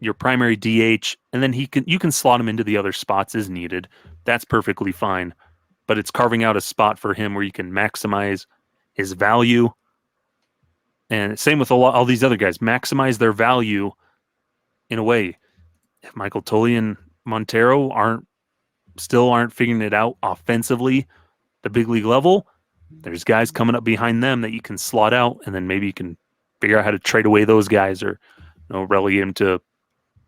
your primary DH, and then you can slot him into the other spots as needed. That's perfectly fine, but it's carving out a spot for him where you can maximize his value, and same with all these other guys, maximize their value. In a way, if Michael Toglia and Montero aren't figuring it out offensively, the big league level, there's guys coming up behind them that you can slot out, and then maybe you can figure out how to trade away those guys or relegate them to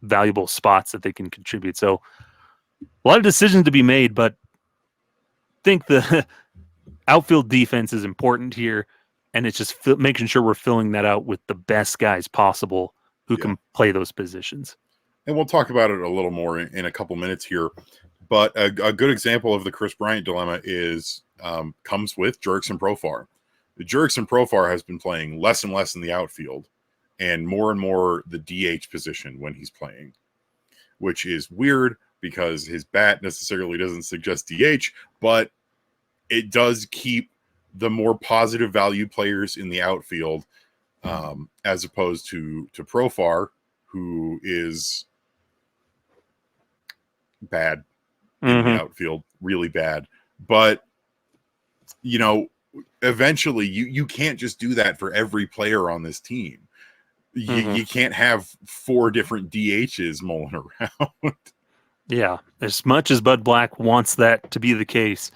valuable spots that they can contribute. So a lot of decisions to be made, but I think the outfield defense is important here, and it's just making sure we're filling that out with the best guys possible who can play those positions. And we'll talk about it a little more in a couple minutes here. But a good example of the Chris Bryant dilemma is comes with Jurickson Profar. Jurickson Profar has been playing less and less in the outfield and more the DH position when he's playing, which is weird because his bat necessarily doesn't suggest DH, but it does keep the more positive value players in the outfield, as opposed to Profar, who is bad in the outfield, really bad. But, you know, eventually you can't just do that for every player on this team. You can't have 4 different DHs mulling around. Yeah, as much as Bud Black wants that to be the case,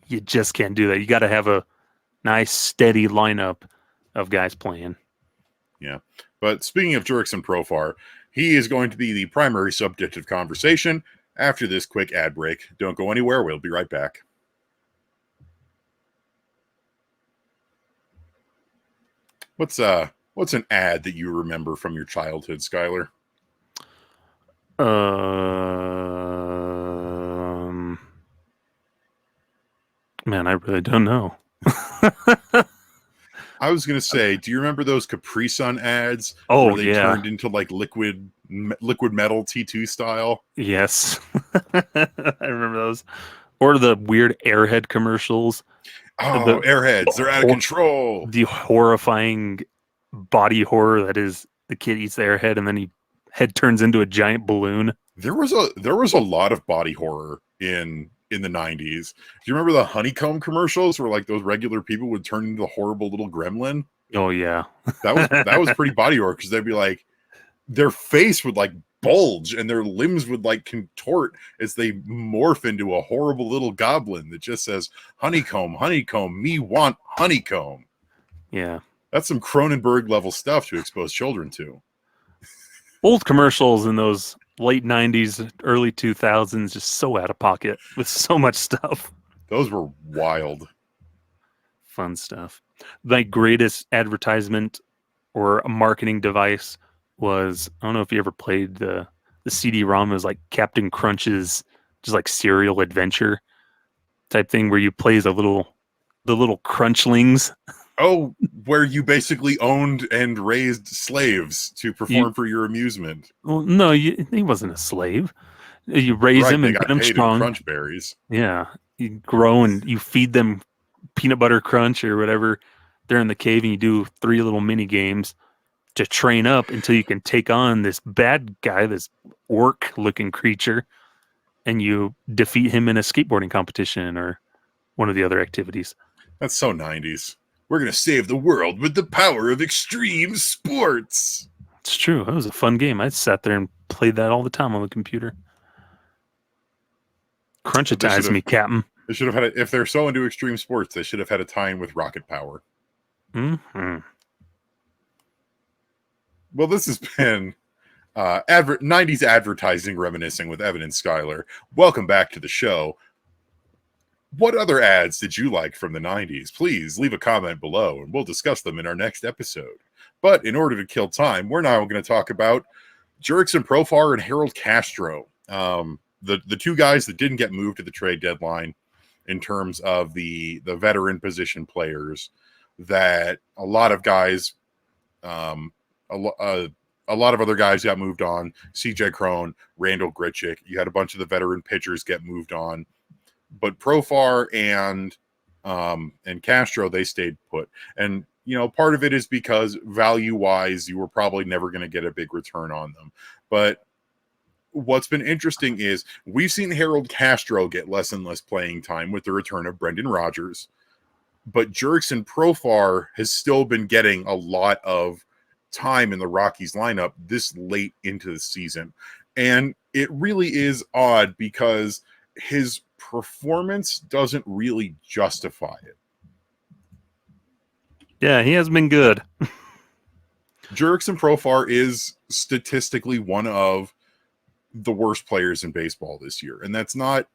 you just can't do that. You got to have a nice, steady lineup of guys playing. Yeah, but speaking of Jurickson Profar, he is going to be the primary subject of conversation after this quick ad break. Don't go anywhere. We'll be right back. What's an ad that you remember from your childhood, Skyler? Man, I really don't know. I was gonna say, do you remember those Capri Sun ads? Oh, where they turned into like liquid metal T2 style. Yes, I remember those. Or the weird Airhead commercials. Oh, Airheads, they're out of control. The horrifying body horror that is the kid eats the Airhead and then he head turns into a giant balloon. There was a lot of body horror in the 90s. Do you remember the honeycomb commercials where like those regular people would turn into a horrible little gremlin? Oh yeah. That was pretty body horror because they'd be like their face would like bulge and their limbs would like contort as they morph into a horrible little goblin that just says honeycomb, honeycomb, me want honeycomb. Yeah. That's some Cronenberg level stuff to expose children to. Old commercials in those late 90s, early 2000s, just so out of pocket with so much stuff. Those were wild. Fun stuff. My greatest advertisement or a marketing device was, I don't know if you ever played the CD-ROM. It was like Captain Crunch's just like serial adventure type thing where you play the little Crunchlings. Oh, where you basically owned and raised slaves to perform for your amusement. Well, no, he wasn't a slave. You raise him and get him strong. Crunch berries. Yeah, you grow and you feed them peanut butter crunch or whatever. They're in the cave and you do 3 little mini games to train up until you can take on this bad guy, this orc-looking creature, and you defeat him in a skateboarding competition or one of the other activities. That's so 90s. We're going to save the world with the power of extreme sports. It's true. That was a fun game. I sat there and played that all the time on the computer. Crunchitize me, Captain. They should have had if they're so into extreme sports, they should have had a tie-in with Rocket Power. Mm-hmm. Well, this has been 90s advertising reminiscing with Evan and Skyler. Welcome back to the show. What other ads did you like from the 90s? Please leave a comment below and we'll discuss them in our next episode. But in order to kill time, we're now going to talk about Jurickson Profar and Harold Castro. The 2 guys that didn't get moved to the trade deadline in terms of the veteran position players that a lot of guys, a lot of other guys got moved on. CJ Cron, Randall Grichuk. You had a bunch of the veteran pitchers get moved on. But Profar and Castro, they stayed put. And, you know, part of it is because value-wise, you were probably never going to get a big return on them. But what's been interesting is we've seen Harold Castro get less and less playing time with the return of Brendan Rodgers. But Jurickson Profar has still been getting a lot of time in the Rockies lineup this late into the season. And it really is odd because his performance doesn't really justify it. Yeah, he has been good. Jurickson Profar is statistically one of the worst players in baseball this year. And that's not,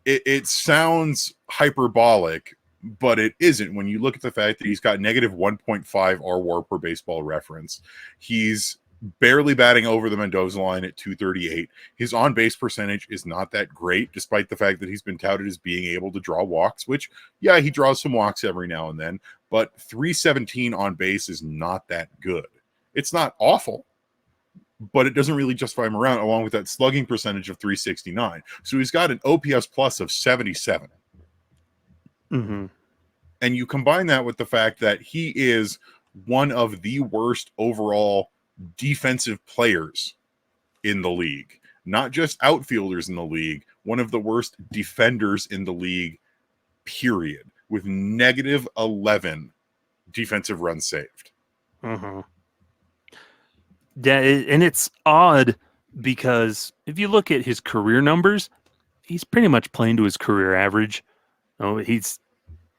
it sounds hyperbolic, but it isn't when you look at the fact that he's got negative 1.5 RWAR per baseball reference. He's barely batting over the Mendoza line at 238. His on-base percentage is not that great, despite the fact that he's been touted as being able to draw walks, which, yeah, he draws some walks every now and then, but 317 on base is not that good. It's not awful, but it doesn't really justify him around, along with that slugging percentage of 369. So he's got an OPS plus of 77. Mm-hmm. And you combine that with the fact that he is one of the worst overall defensive players in the league, not just outfielders in the league, one of the worst defenders in the league, period, with negative 11 defensive runs saved. Mm-hmm. Yeah, and it's odd because if you look at his career numbers, he's pretty much playing to his career average. Oh, he's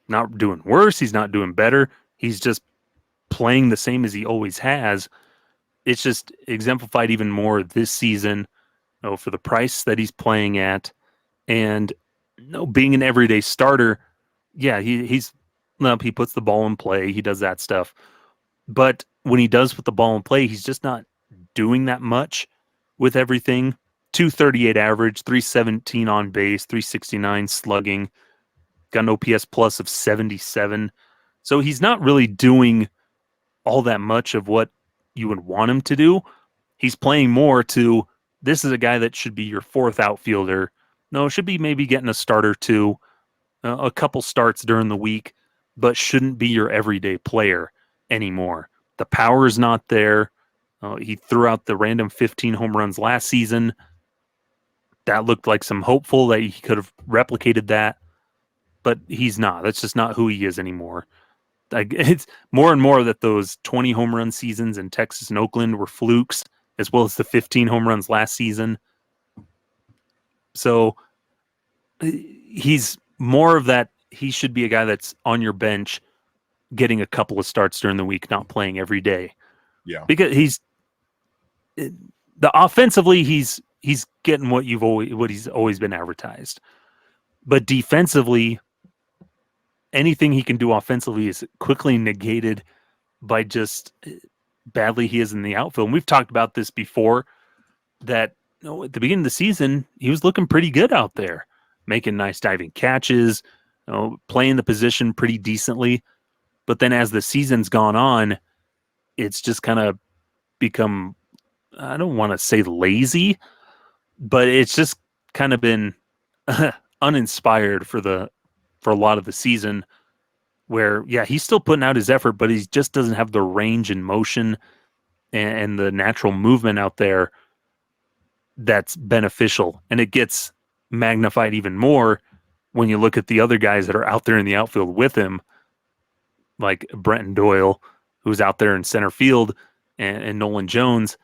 not doing worse. He's not doing better. He's just playing the same as he always has. It's just exemplified even more this season, for the price that he's playing at, and being an everyday starter. Yeah, he puts the ball in play. He does that stuff, but when he does put the ball in play, he's just not doing that much with everything. 238 average, 317 on base, 369 slugging, got an OPS plus of 77. So he's not really doing all that much of what you would want him to do. He's playing more to, this is a guy that should be your fourth outfielder. No, should be maybe getting a start or two, a couple starts during the week, but shouldn't be your everyday player anymore. The power is not there. He threw out the random 15 home runs last season. That looked like some hopeful that he could have replicated that, but he's not. That's just not who he is anymore. It's more and more that those 20 home run seasons in Texas and Oakland were flukes, as well as the 15 home runs last season. So he's more of that. He should be a guy that's on your bench, getting a couple of starts during the week, not playing every day. Yeah, because offensively he's getting what he's always been advertised, but defensively, anything he can do offensively is quickly negated by just badly he is in the outfield. And we've talked about this before, that at the beginning of the season, he was looking pretty good out there, making nice diving catches, playing the position pretty decently. But then as the season's gone on, it's just kind of become, I don't want to say lazy, but it's just kind of been uninspired for a lot of the season, where, yeah, he's still putting out his effort, but he just doesn't have the range and motion and the natural movement out there that's beneficial. And it gets magnified even more when you look at the other guys that are out there in the outfield with him, like Brenton Doyle, who's out there in center field, and Nolan Jones,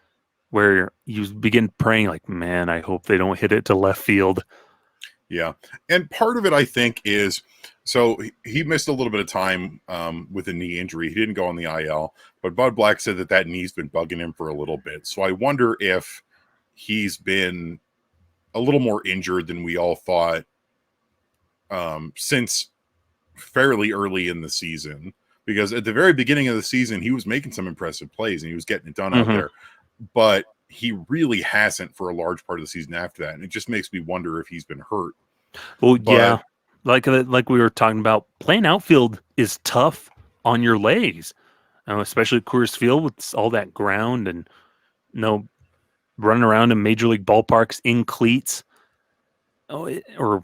where you begin praying like, man, I hope they don't hit it to left field. Yeah. And part of it, I think, is, so he missed a little bit of time with a knee injury. He didn't go on the IL, but Bud Black said that knee's been bugging him for a little bit. So I wonder if he's been a little more injured than we all thought since fairly early in the season. Because at the very beginning of the season, he was making some impressive plays and he was getting it done out there. But he really hasn't for a large part of the season after that. And it just makes me wonder if he's been hurt. Well, yeah. Like we were talking about, playing outfield is tough on your legs, especially at Coors Field with all that ground and running around in major league ballparks in cleats, or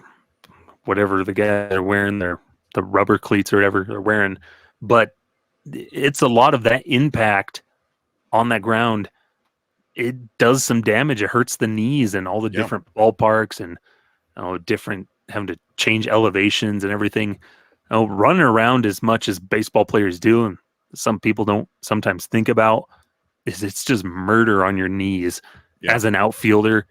whatever the guys are wearing, the rubber cleats or whatever they're wearing. But it's a lot of that impact on that ground. It does some damage. It hurts the knees and all the different ballparks and different, having to change elevations and everything. Running around as much as baseball players do, and some people don't sometimes think about, it's just murder on your knees as an outfielder,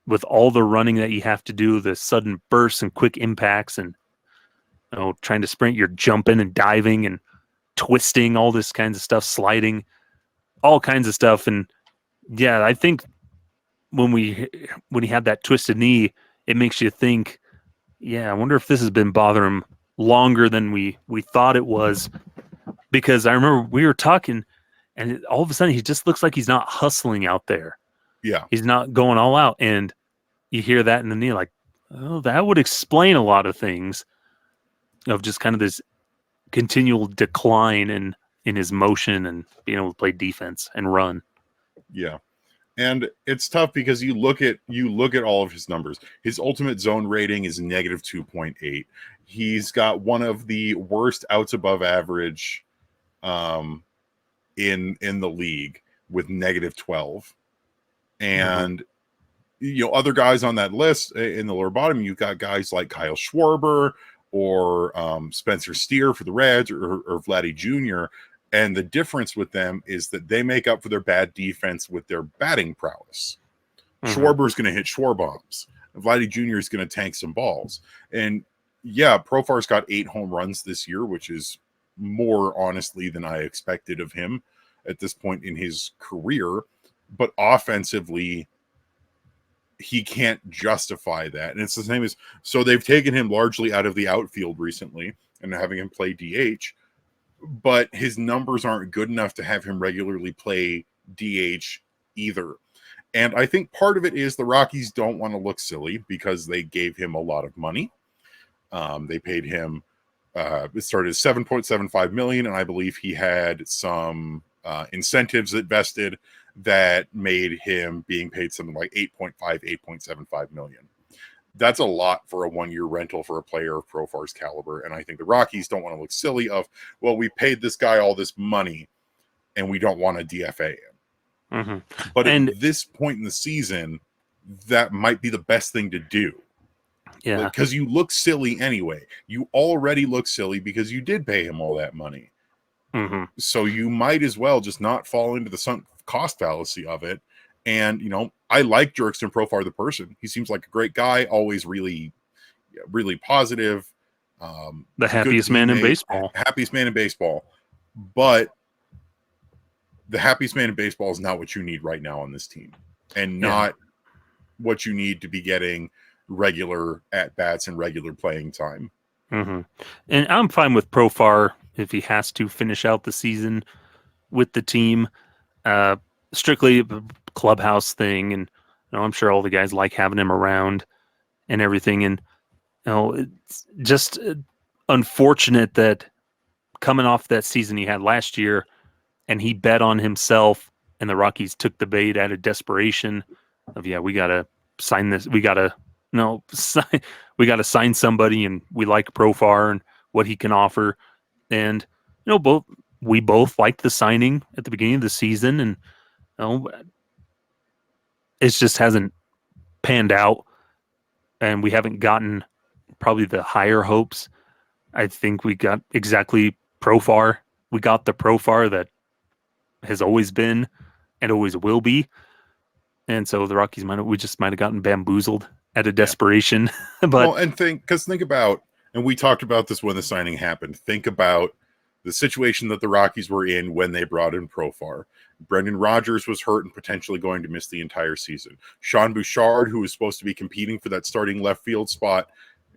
with all the running that you have to do, the sudden bursts and quick impacts, and trying to sprint, you're jumping and diving and twisting, all this kinds of stuff, sliding, all kinds of stuff. And yeah, I think when he had that twisted knee, it makes you think, I wonder if this has been bothering him longer than we thought it was. Because I remember we were talking, And all of a sudden, he just looks like he's not hustling out there. Yeah. He's not going all out. And you hear that and then you're like, oh, that would explain a lot of things of just kind of this continual decline in his motion and being able to play defense and run. Yeah. And it's tough because you look at all of his numbers. His ultimate zone rating is negative 2.8. He's got one of the worst outs above average in the league with negative 12. And other guys on that list in the lower bottom, you've got guys like Kyle Schwarber or Spencer Steer for the Reds or Vladdy Jr. And the difference with them is that they make up for their bad defense with their batting prowess. Schwarber's going to hit Schwar bombs. Vladdy Jr. is going to tank some balls. And yeah, Profar's got 8 home runs this year, which is more honestly than I expected of him at this point in his career. But offensively, he can't justify that. And it's the same as, so they've taken him largely out of the outfield recently and having him play DH, but his numbers aren't good enough to have him regularly play DH either. And I think part of it is the Rockies don't want to look silly because they gave him a lot of money. They paid him, it started at $7.75 million, and I believe he had some incentives that vested that made him being paid something like $8.75 million. That's a lot for a 1-year rental for a player of Profar's caliber. And I think the Rockies don't want to look silly of, well, we paid this guy all this money and we don't want to DFA him. But at this point in the season, that might be the best thing to do. Yeah. Because you look silly anyway. You already look silly because you did pay him all that money. So you might as well just not fall into the sunk cost fallacy of it. And, I like Jurickson Profar, the person. He seems like a great guy, always really, really positive. The happiest man in baseball. Happiest man in baseball. But the happiest man in baseball is not what you need right now on this team. And not what you need to be getting regular at-bats and regular playing time. And I'm fine with Profar if he has to finish out the season with the team. Strictly a clubhouse thing, and I'm sure all the guys like having him around and everything. And it's just unfortunate that coming off that season he had last year, and he bet on himself, and the Rockies took the bait out of desperation of we gotta sign this, we gotta sign somebody, and we like Profar and what he can offer. And we both liked the signing at the beginning of the season, and it just hasn't panned out, and we haven't gotten probably the higher hopes. I think we got exactly Profar. We got the Profar that has always been and always will be. And so the Rockies might have gotten bamboozled out of desperation. But think about, and we talked about this when the signing happened. Think about the situation that the Rockies were in when they brought in Profar. Brendan Rodgers was hurt and potentially going to miss the entire season. Sean Bouchard, who was supposed to be competing for that starting left field spot,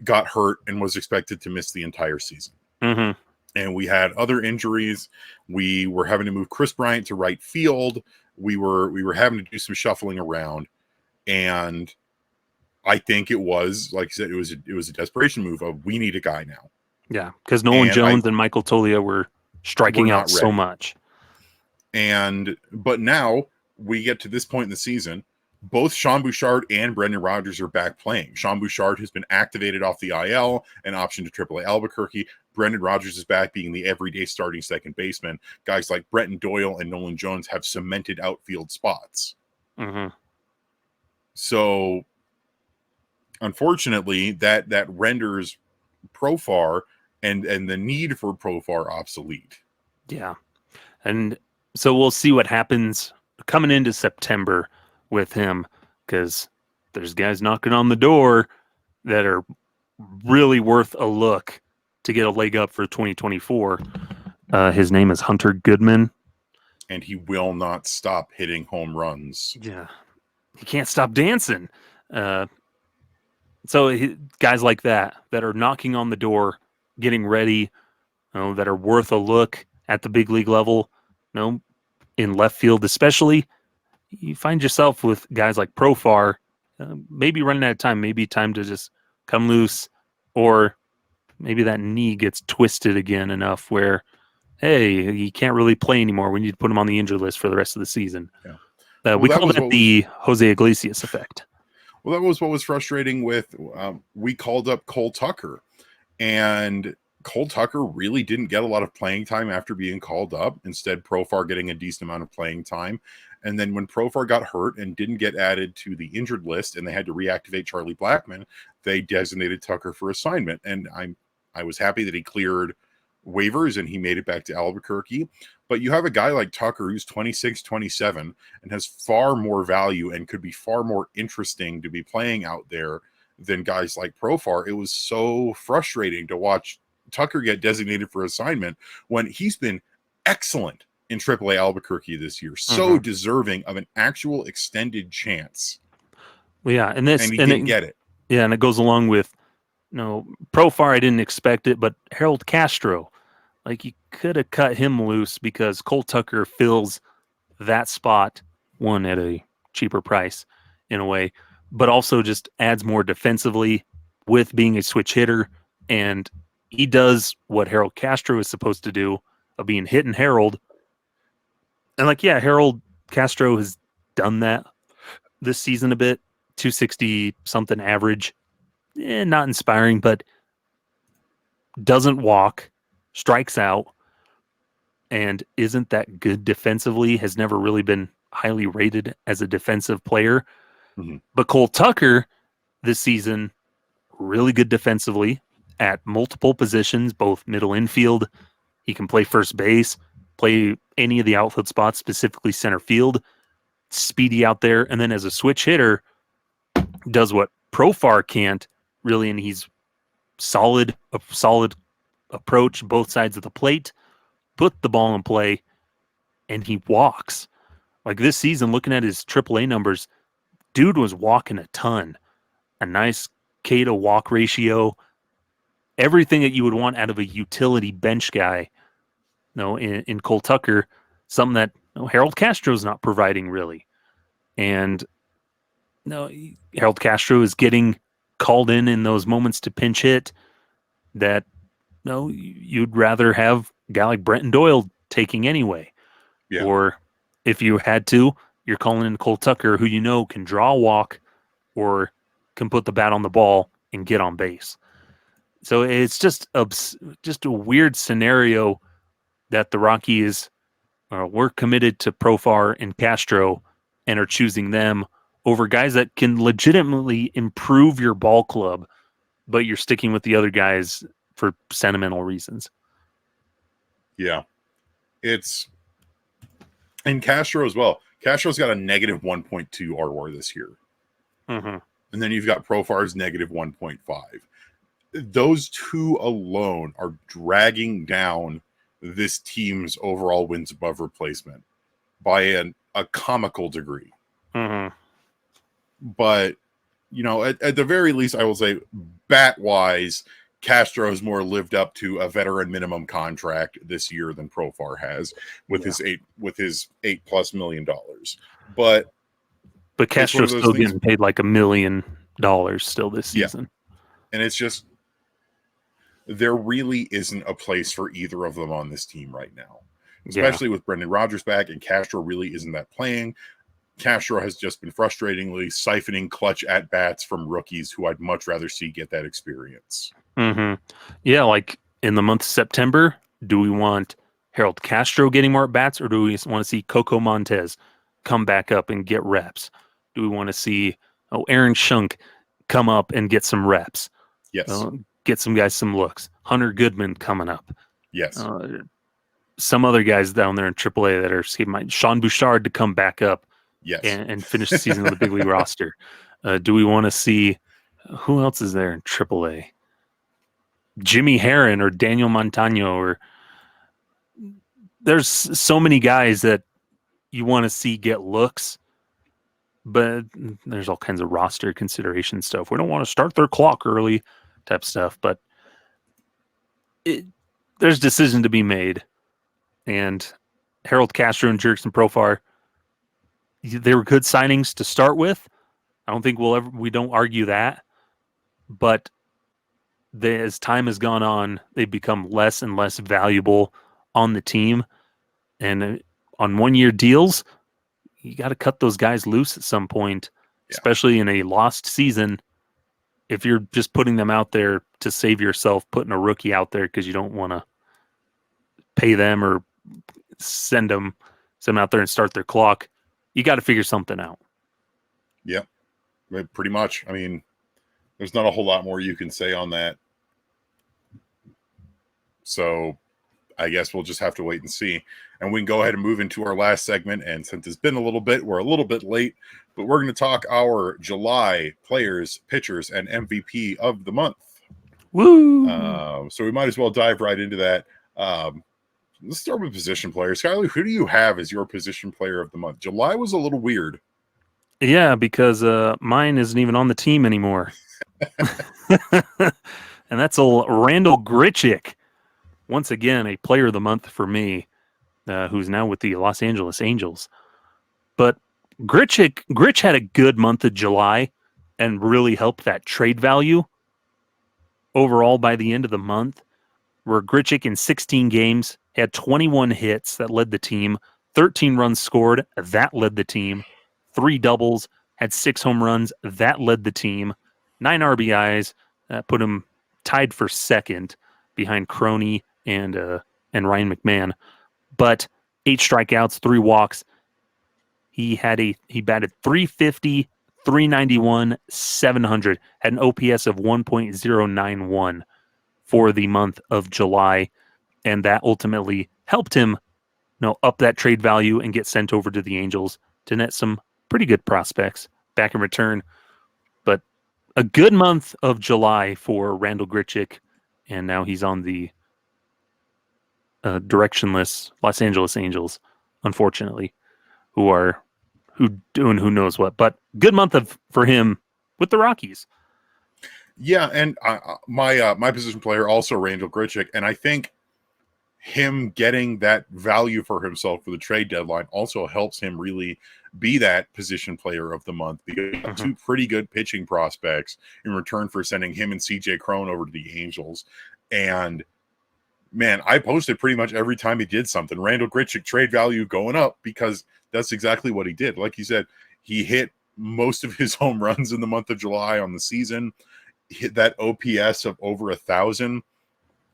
got hurt and was expected to miss the entire season. And we had other injuries. We were having to move Chris Bryant to right field. We were having to do some shuffling around. And I think it was, like you said, it was a desperation move of, we need a guy now. Yeah, because Nolan Jones and Michael Toglia were striking out so much. But now we get to this point in the season, both Sean Bouchard and Brendan Rodgers are back playing. Sean Bouchard has been activated off the IL and optioned to AAA Albuquerque. Brendan Rodgers is back being the everyday starting second baseman. Guys like Brenton Doyle and Nolan Jones have cemented outfield spots. So unfortunately, that renders Profar and the need for Profar obsolete. Yeah. And so we'll see what happens coming into September with him, because there's guys knocking on the door that are really worth a look to get a leg up for 2024. His name is Hunter Goodman. And he will not stop hitting home runs. Yeah. He can't stop dancing. Guys like that are knocking on the door, getting ready, that are worth a look at the big league level, in left field, especially, you find yourself with guys like Profar, maybe running out of time, maybe time to just come loose, or maybe that knee gets twisted again enough where, hey, he can't really play anymore. We need to put him on the injured list for the rest of the season. Yeah. We call that the Jose Iglesias effect. Well, that was what was frustrating with, we called up Cole Tucker, and Cole Tucker really didn't get a lot of playing time after being called up. Instead, Profar getting a decent amount of playing time. And then when Profar got hurt and didn't get added to the injured list and they had to reactivate Charlie Blackmon, they designated Tucker for assignment. And I was happy that he cleared waivers and he made it back to Albuquerque. But you have a guy like Tucker who's 26, 27 and has far more value and could be far more interesting to be playing out there than guys like Profar. It was so frustrating to watch Tucker get designated for assignment when he's been excellent in AAA Albuquerque this year, so deserving of an actual extended chance. Well, yeah, and he didn't get it. Yeah, and it goes along with, Profar. I didn't expect it, but Harold Castro, like, you could have cut him loose because Cole Tucker fills that spot, one at a cheaper price in a way, but also just adds more defensively with being a switch hitter, and he does what Harold Castro is supposed to do, of being hit and Harold. And Harold Castro has done that this season a bit, 260 something average, not inspiring, but doesn't walk, strikes out, and isn't that good defensively, has never really been highly rated as a defensive player. But Cole Tucker this season, really good defensively at multiple positions, both middle infield. He can play first base, play any of the outfield spots, specifically center field, speedy out there. And then as a switch hitter, does what Profar can't really, and he's a solid approach, both sides of the plate, put the ball in play, and he walks. Like this season, looking at his AAA numbers, dude was walking a ton. A nice K to walk ratio. Everything that you would want out of a utility bench guy, in Cole Tucker, something that Harold Castro's not providing really. And Harold Castro is getting called in those moments to pinch hit that you'd rather have a guy like Brenton Doyle taking anyway. Yeah. Or if you had to, you're calling in Cole Tucker, who can draw a walk or can put the bat on the ball and get on base. So it's just a weird scenario that the Rockies were committed to Profar and Castro and are choosing them over guys that can legitimately improve your ball club, but you're sticking with the other guys for sentimental reasons. Yeah. And Castro as well. Castro's got a negative 1.2 RWAR this year. And then you've got Profar's negative 1.5. Those two alone are dragging down this team's overall wins above replacement by a comical degree. But, at the very least, I will say, bat-wise, Castro has more lived up to a veteran minimum contract this year than Profar has with his $8+ million. But Castro's still getting paid like $1 million still this season. Yeah. And it's just, there really isn't a place for either of them on this team right now, especially with Brendan Rodgers back, and Castro really isn't that playing. Castro has just been frustratingly siphoning clutch at bats from rookies who I'd much rather see get that experience. Yeah, like in the month of September, do we want Harold Castro getting more at bats, or do we want to see Coco Montez come back up and get reps? Do we want to see Aaron Schunk come up and get some reps? Yes. Get some guys some looks. Hunter Goodman coming up. Yes. Some other guys down there in AAA that are escaping mind. Sean Bouchard to come back up. Yes. And finish the season on the big league roster. Do we want to see who else is there in AAA? Jimmy Herron or Daniel Montano, or there's so many guys that you want to see get looks, but there's all kinds of roster consideration stuff. We don't want to start their clock early type stuff, but there's decision to be made, and Harold Castro and Jurickson Profar, they were good signings to start with. I don't think we don't argue that, but as time has gone on, they've become less and less valuable on the team. And on 1-year deals, you got to cut those guys loose at some point, especially in a lost season. If you're just putting them out there to save yourself, putting a rookie out there because you don't want to pay them or send them out there and start their clock, you got to figure something out. Yep, pretty much. I mean, there's not a whole lot more you can say on that. So I guess we'll just have to wait and see. And we can go ahead and move into our last segment. And since it's been a little bit, we're a little bit late, but we're going to talk our July players, pitchers, and MVP of the month. Woo! So we might as well dive right into that. Let's start with position players. Skyler, who do you have as your position player of the month? July was a little weird. Yeah, because mine isn't even on the team anymore. And that's Randall Grichuk. Once again, a player of the month for me, who's now with the Los Angeles Angels. But Grich had a good month of July and really helped that trade value overall by the end of the month, where Grichuk in 16 games had 21 hits that led the team, 13 runs scored, that led the team, 3 doubles, had 6 home runs, that led the team, 9 RBIs, put him tied for second behind Crony and Ryan McMahon, but 8 strikeouts, 3 walks. He batted 350, 391, 700, had an OPS of 1.091 for the month of July, and that ultimately helped him up that trade value and get sent over to the Angels to net some pretty good prospects back in return. But a good month of July for Randall Grichuk, and now he's on the directionless Los Angeles Angels, unfortunately, who doing who knows what. But good month for him with the Rockies. Yeah, and my position player also Randall Grichuk, and I think him getting that value for himself for the trade deadline also helps him really be that position player of the month, because he got 2 pretty good pitching prospects in return for sending him and CJ Cron over to the Angels. And man, I posted pretty much every time he did something. Randall Grichuk trade value going up, because that's exactly what he did. Like you said, he hit most of his home runs in the month of July on the season, hit that OPS of over 1,000.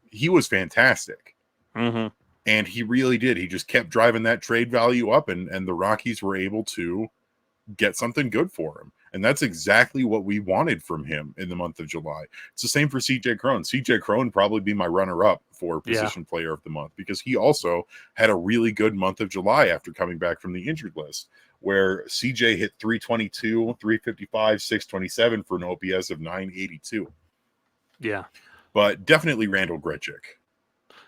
He was fantastic. Mm-hmm. And he really did. He just kept driving that trade value up, and the Rockies were able to get something good for him. And that's exactly what we wanted from him in the month of July. It's the same for CJ Cron. CJ Cron probably be my runner-up for position player of the month, because he also had a really good month of July after coming back from the injured list, where CJ hit 322, 355, 627 for an OPS of 982. Yeah. But definitely Randall Grichuk.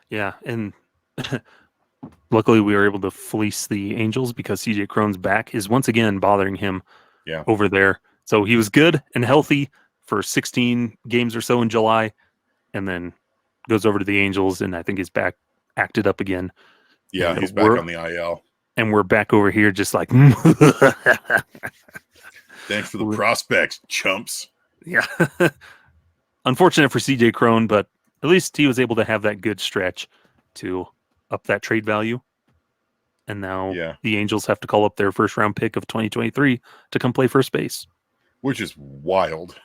Yeah, and luckily we were able to fleece the Angels, because CJ Cron's back is once again bothering him over there. So he was good and healthy for 16 games or so in July, and then goes over to the Angels, and I think he's back acted up again. Yeah, and he's back on the IL. And we're back over here just like thanks for the prospects, chumps. Yeah. Unfortunate for CJ Cron, but at least he was able to have that good stretch to up that trade value. And now the Angels have to call up their first round pick of 2023 to come play first base. Which is wild.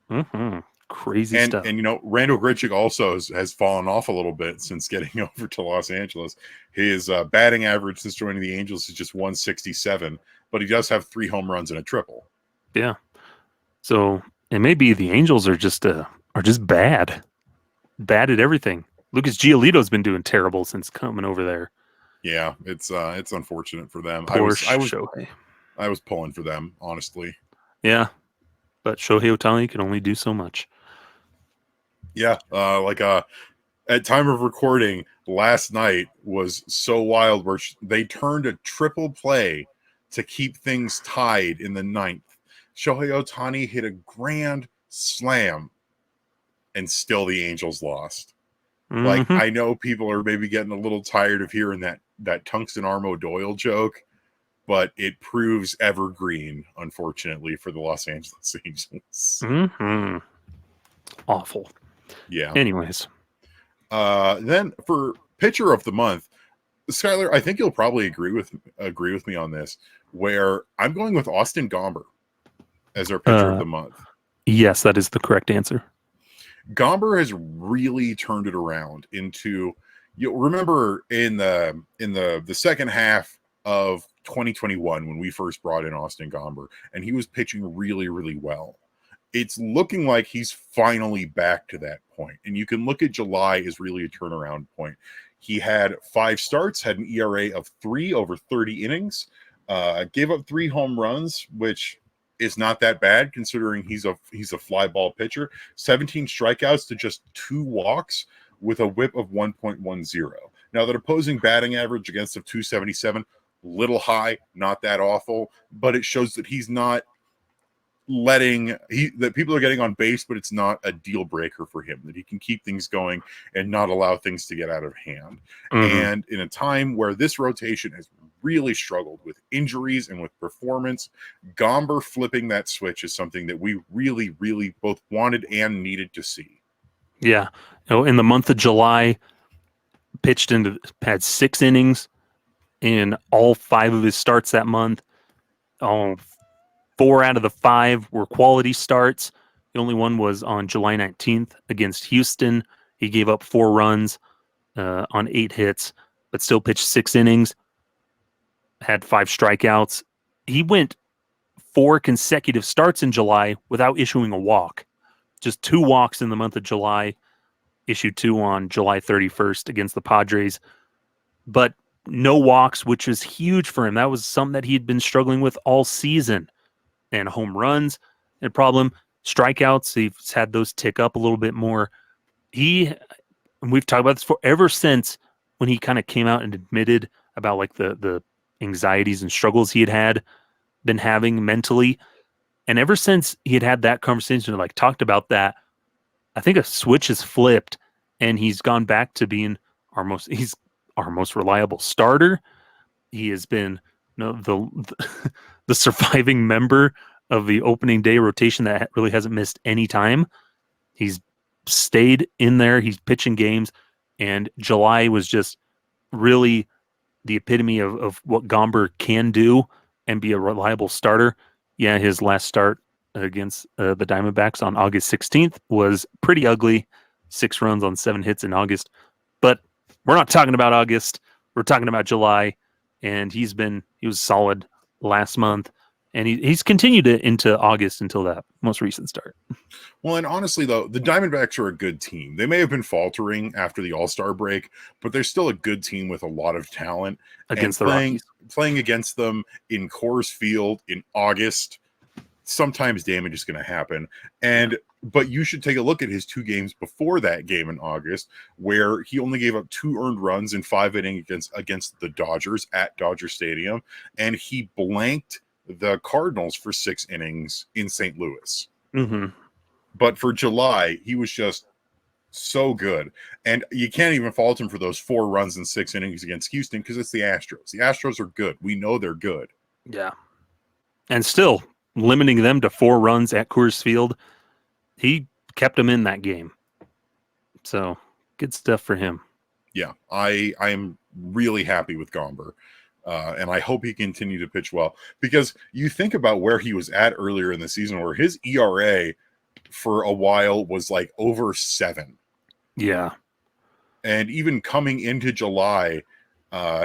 Mm-hmm. Crazy stuff. And, Randall Grichuk also has fallen off a little bit since getting over to Los Angeles. His batting average since joining the Angels is just 167, but he does have 3 home runs and a triple. Yeah. So it may be the Angels are just bad at everything. Lucas Giolito's been doing terrible since coming over there. Yeah, it's unfortunate for them. Poor Shohei. I was pulling for them, honestly. Yeah, but Shohei Ohtani can only do so much. Yeah, at time of recording last night was so wild, where they turned a triple play to keep things tied in the 9th. Shohei Ohtani hit a grand slam, and still the Angels lost. Like, Mm-hmm. I know people are maybe getting a little tired of hearing that Tungsten Armo Doyle joke, but it proves evergreen, unfortunately, for the Los Angeles Angels. Mm-hmm. Awful. Yeah. Anyways. Then for pitcher of the month, Skyler, I think you'll probably agree with me on this, where I'm going with Austin Gomber as our pitcher of the month. Yes, that is the correct answer. Gomber has really turned it around into, you remember in the second half of 2021 when we first brought in Austin Gomber and he was pitching really, really well. It's looking like he's finally back to that point. And you can look at July as really a turnaround point. He had 5 starts, had an ERA of 3 over 30 innings, gave up 3 home runs, which is not that bad considering he's a fly ball pitcher. 17 strikeouts to just 2 walks with a whip of 1.10. Now, that opposing batting average against of 277, little high, not that awful, but it shows that he's not that people are getting on base, but it's not a deal breaker for him, that he can keep things going and not allow things to get out of hand. Mm-hmm. And in a time where this rotation has really struggled with injuries and with performance, Gomber flipping that switch is something that we really, really both wanted and needed to see. Yeah. In the month of July, had 6 innings in all 5 of his starts that month. 4 out of the 5 were quality starts. The only one was on July 19th against Houston. He gave up 4 runs on 8 hits, but still pitched 6 innings, had 5 strikeouts. He went 4 consecutive starts in July without issuing a walk. Just 2 walks in the month of July, issued 2 on July 31st against the Padres, but no walks, which was huge for him. That was something that he'd been struggling with all season. And home runs, no problem. Strikeouts, he's had those tick up a little bit more. And we've talked about this ever since when he kind of came out and admitted about like the anxieties and struggles he had been having mentally. And ever since he had that conversation, like talked about that, I think a switch has flipped and he's gone back to being our most reliable starter. He has been the surviving member of the opening day rotation that really hasn't missed any time. He's stayed in there. He's pitching games, and July was just really the epitome of what Gomber can do and be a reliable starter. Yeah, his last start against the Diamondbacks on August 16th was pretty ugly. 6 runs on 7 hits in August. But we're not talking about August. We're talking about July. And he was solid last month, and he's continued it into August until that most recent start. Well, and honestly, though, the Diamondbacks are a good team. They may have been faltering after the All-Star break, but they're still a good team with a lot of talent. Against the Rockies. Playing against them in Coors Field in August, sometimes damage is going to happen. But you should take a look at his 2 games before that game in August, where he only gave up 2 earned runs in 5 innings against the Dodgers at Dodger Stadium, and he blanked the Cardinals for 6 innings in St. Louis. Mm-hmm. But for July, he was just so good. And you can't even fault him for those 4 runs in 6 innings against Houston because it's the Astros. The Astros are good. We know they're good. Yeah. And still limiting them to 4 runs at Coors Field, he kept them in that game. So good stuff for him. Yeah, I am really happy with Gomber. And I hope he continue to pitch well, because you think about where he was at earlier in the season, where his ERA for a while was like over 7. Yeah. And even coming into July,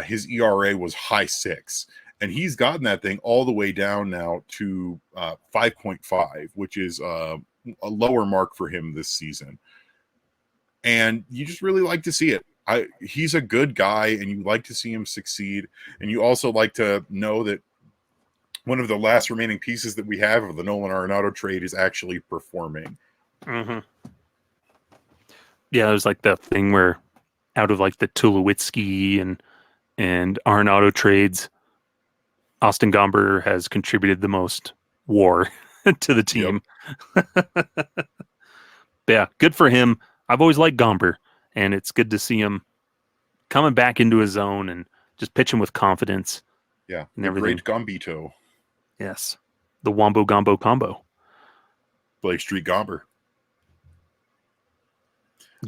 his ERA was high 6. And he's gotten that thing all the way down now to 5.5, which is a lower mark for him this season. And you just really like to see it. He's a good guy, and you like to see him succeed. And you also like to know that one of the last remaining pieces that we have of the Nolan Arenado trade is actually performing. Mm-hmm. Yeah, it was like that thing where out of like the Tulowitzki and Arenado trades, Austin Gomber has contributed the most WAR to the team. Yep. Yeah, good for him. I've always liked Gomber, and it's good to see him coming back into his own and just pitching with confidence. Yeah, and the everything. great Gambito. Yes, the Wombo Gombo combo. Blake Street Gomber.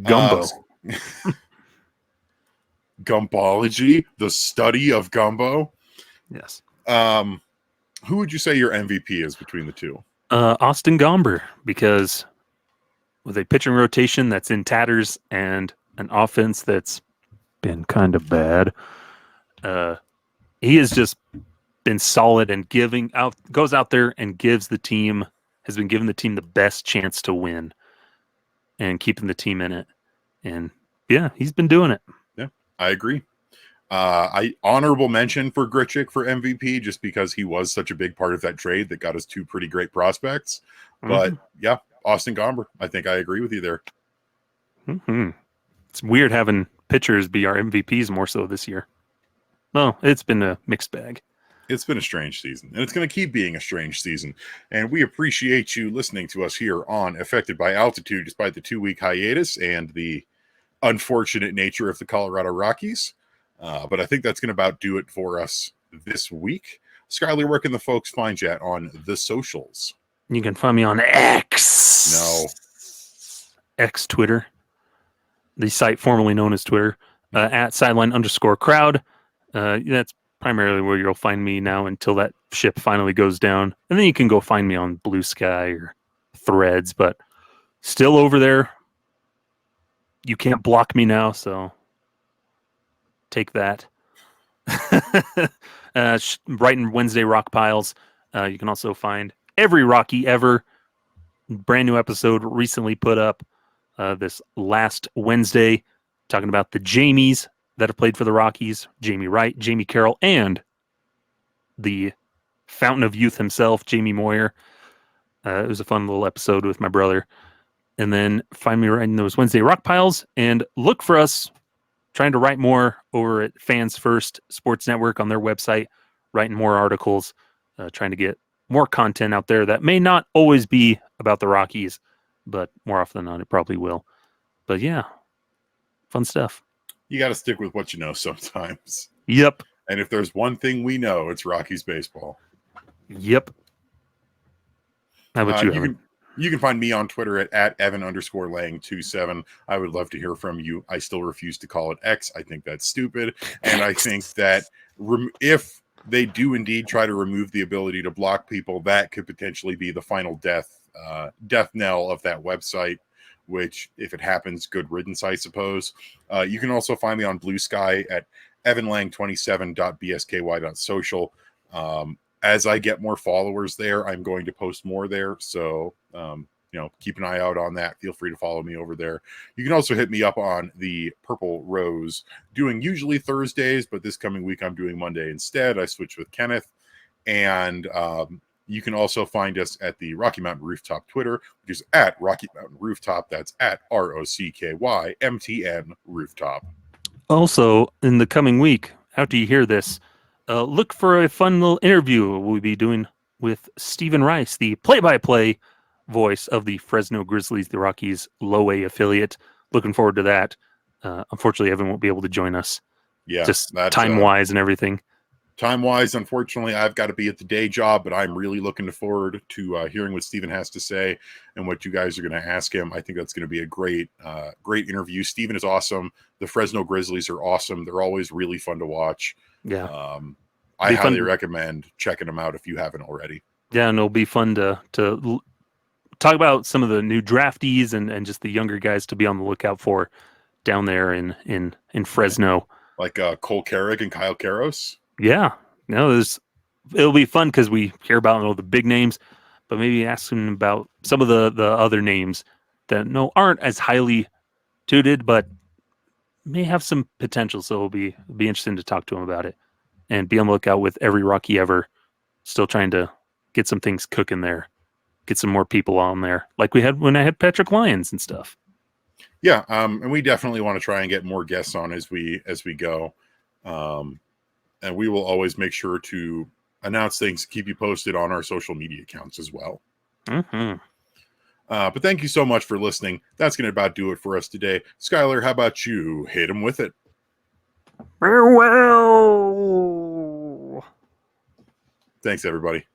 Gumbo. Gumbology, the study of gumbo. Yes. Who would you say your MVP is between the two? Austin Gomber, because with a pitching rotation that's in tatters and an offense that's been kind of bad, he has just been solid and goes out there and has been giving the team the best chance to win and keeping the team in it. And yeah, he's been doing it. Yeah, I agree. I honorable mention for Grichuk for MVP just because he was such a big part of that trade that got us two pretty great prospects. But yeah, Austin Gomber, I think I agree with you there. It's weird having pitchers be our MVPs more so this year. Well, it's been a mixed bag. It's been a strange season, and it's going to keep being a strange season. And we appreciate you listening to us here on Affected by Altitude, despite the 2-week hiatus and the unfortunate nature of the Colorado Rockies. But I think that's going to about do it for us this week. Skyler, where can the folks find you at on the socials? You can find me on X. X Twitter. The site formerly known as Twitter. At sideline_crowd. That's primarily where you'll find me now until that ship finally goes down. And then you can go find me on Blue Sky or Threads, but still over there. You can't block me now, so take that. Writing Wednesday Rock Piles. You can also find every Rocky ever. Brand new episode recently put up this last Wednesday, talking about the Jamies that have played for the Rockies. Jamie Wright, Jamie Carroll, and the fountain of youth himself, Jamie Moyer. It was a fun little episode with my brother. And then find me writing those Wednesday Rock Piles and look for us trying to write more over at Fans First Sports Network on their website, writing more articles, trying to get more content out there that may not always be about the Rockies, but more often than not, it probably will. But yeah, fun stuff. You got to stick with what you know sometimes. Yep. And if there's one thing we know, it's Rockies baseball. Yep. How about you, Evan? You can find me on Twitter at Evan_Lang27. I would love to hear from you. I still refuse to call it X. I think that's stupid. And I think that if they do indeed try to remove the ability to block people, that could potentially be the final death knell of that website, which if it happens, good riddance, I suppose. You can also find me on Blue Sky at evanlang27.bsky.social. As I get more followers there, I'm going to post more there. So, keep an eye out on that. Feel free to follow me over there. You can also hit me up on the Purple Rose, doing usually Thursdays, but this coming week I'm doing Monday instead. I switched with Kenneth. And you can also find us at the Rocky Mountain Rooftop Twitter, which is at Rocky Mountain Rooftop. That's at ROCKYMTN Rooftop. Also, in the coming week, after you hear this, look for a fun little interview we'll be doing with Stephen Rice, the play-by-play voice of the Fresno Grizzlies, the Rockies low-A affiliate. Looking forward to that. Unfortunately, Evan won't be able to join us. Yeah, just time-wise and everything. Time-wise, unfortunately, I've got to be at the day job, but I'm really looking forward to hearing what Stephen has to say and what you guys are going to ask him. I think that's going to be a great interview. Stephen is awesome. The Fresno Grizzlies are awesome. They're always really fun to watch. Yeah. I highly recommend checking them out if you haven't already. Yeah, and it'll be fun to talk about some of the new draftees and just the younger guys to be on the lookout for down there in Fresno. Like Cole Carrick and Kyle Karros. Yeah. No, it'll be fun because we hear about all the big names, but maybe ask them about some of the other names that aren't as highly touted, but may have some potential. So it'll be interesting to talk to them about it. And be on the lookout with every Rocky ever. Still trying to get some things cooking there. Get some more people on there. Like we had when I had Patrick Lyons and stuff. Yeah, and we definitely want to try and get more guests on as we go. And we will always make sure to announce things, keep you posted on our social media accounts as well. Mm-hmm. But thank you so much for listening. That's going to about do it for us today. Skyler, how about you? Hit him with it. Farewell. Thanks, everybody.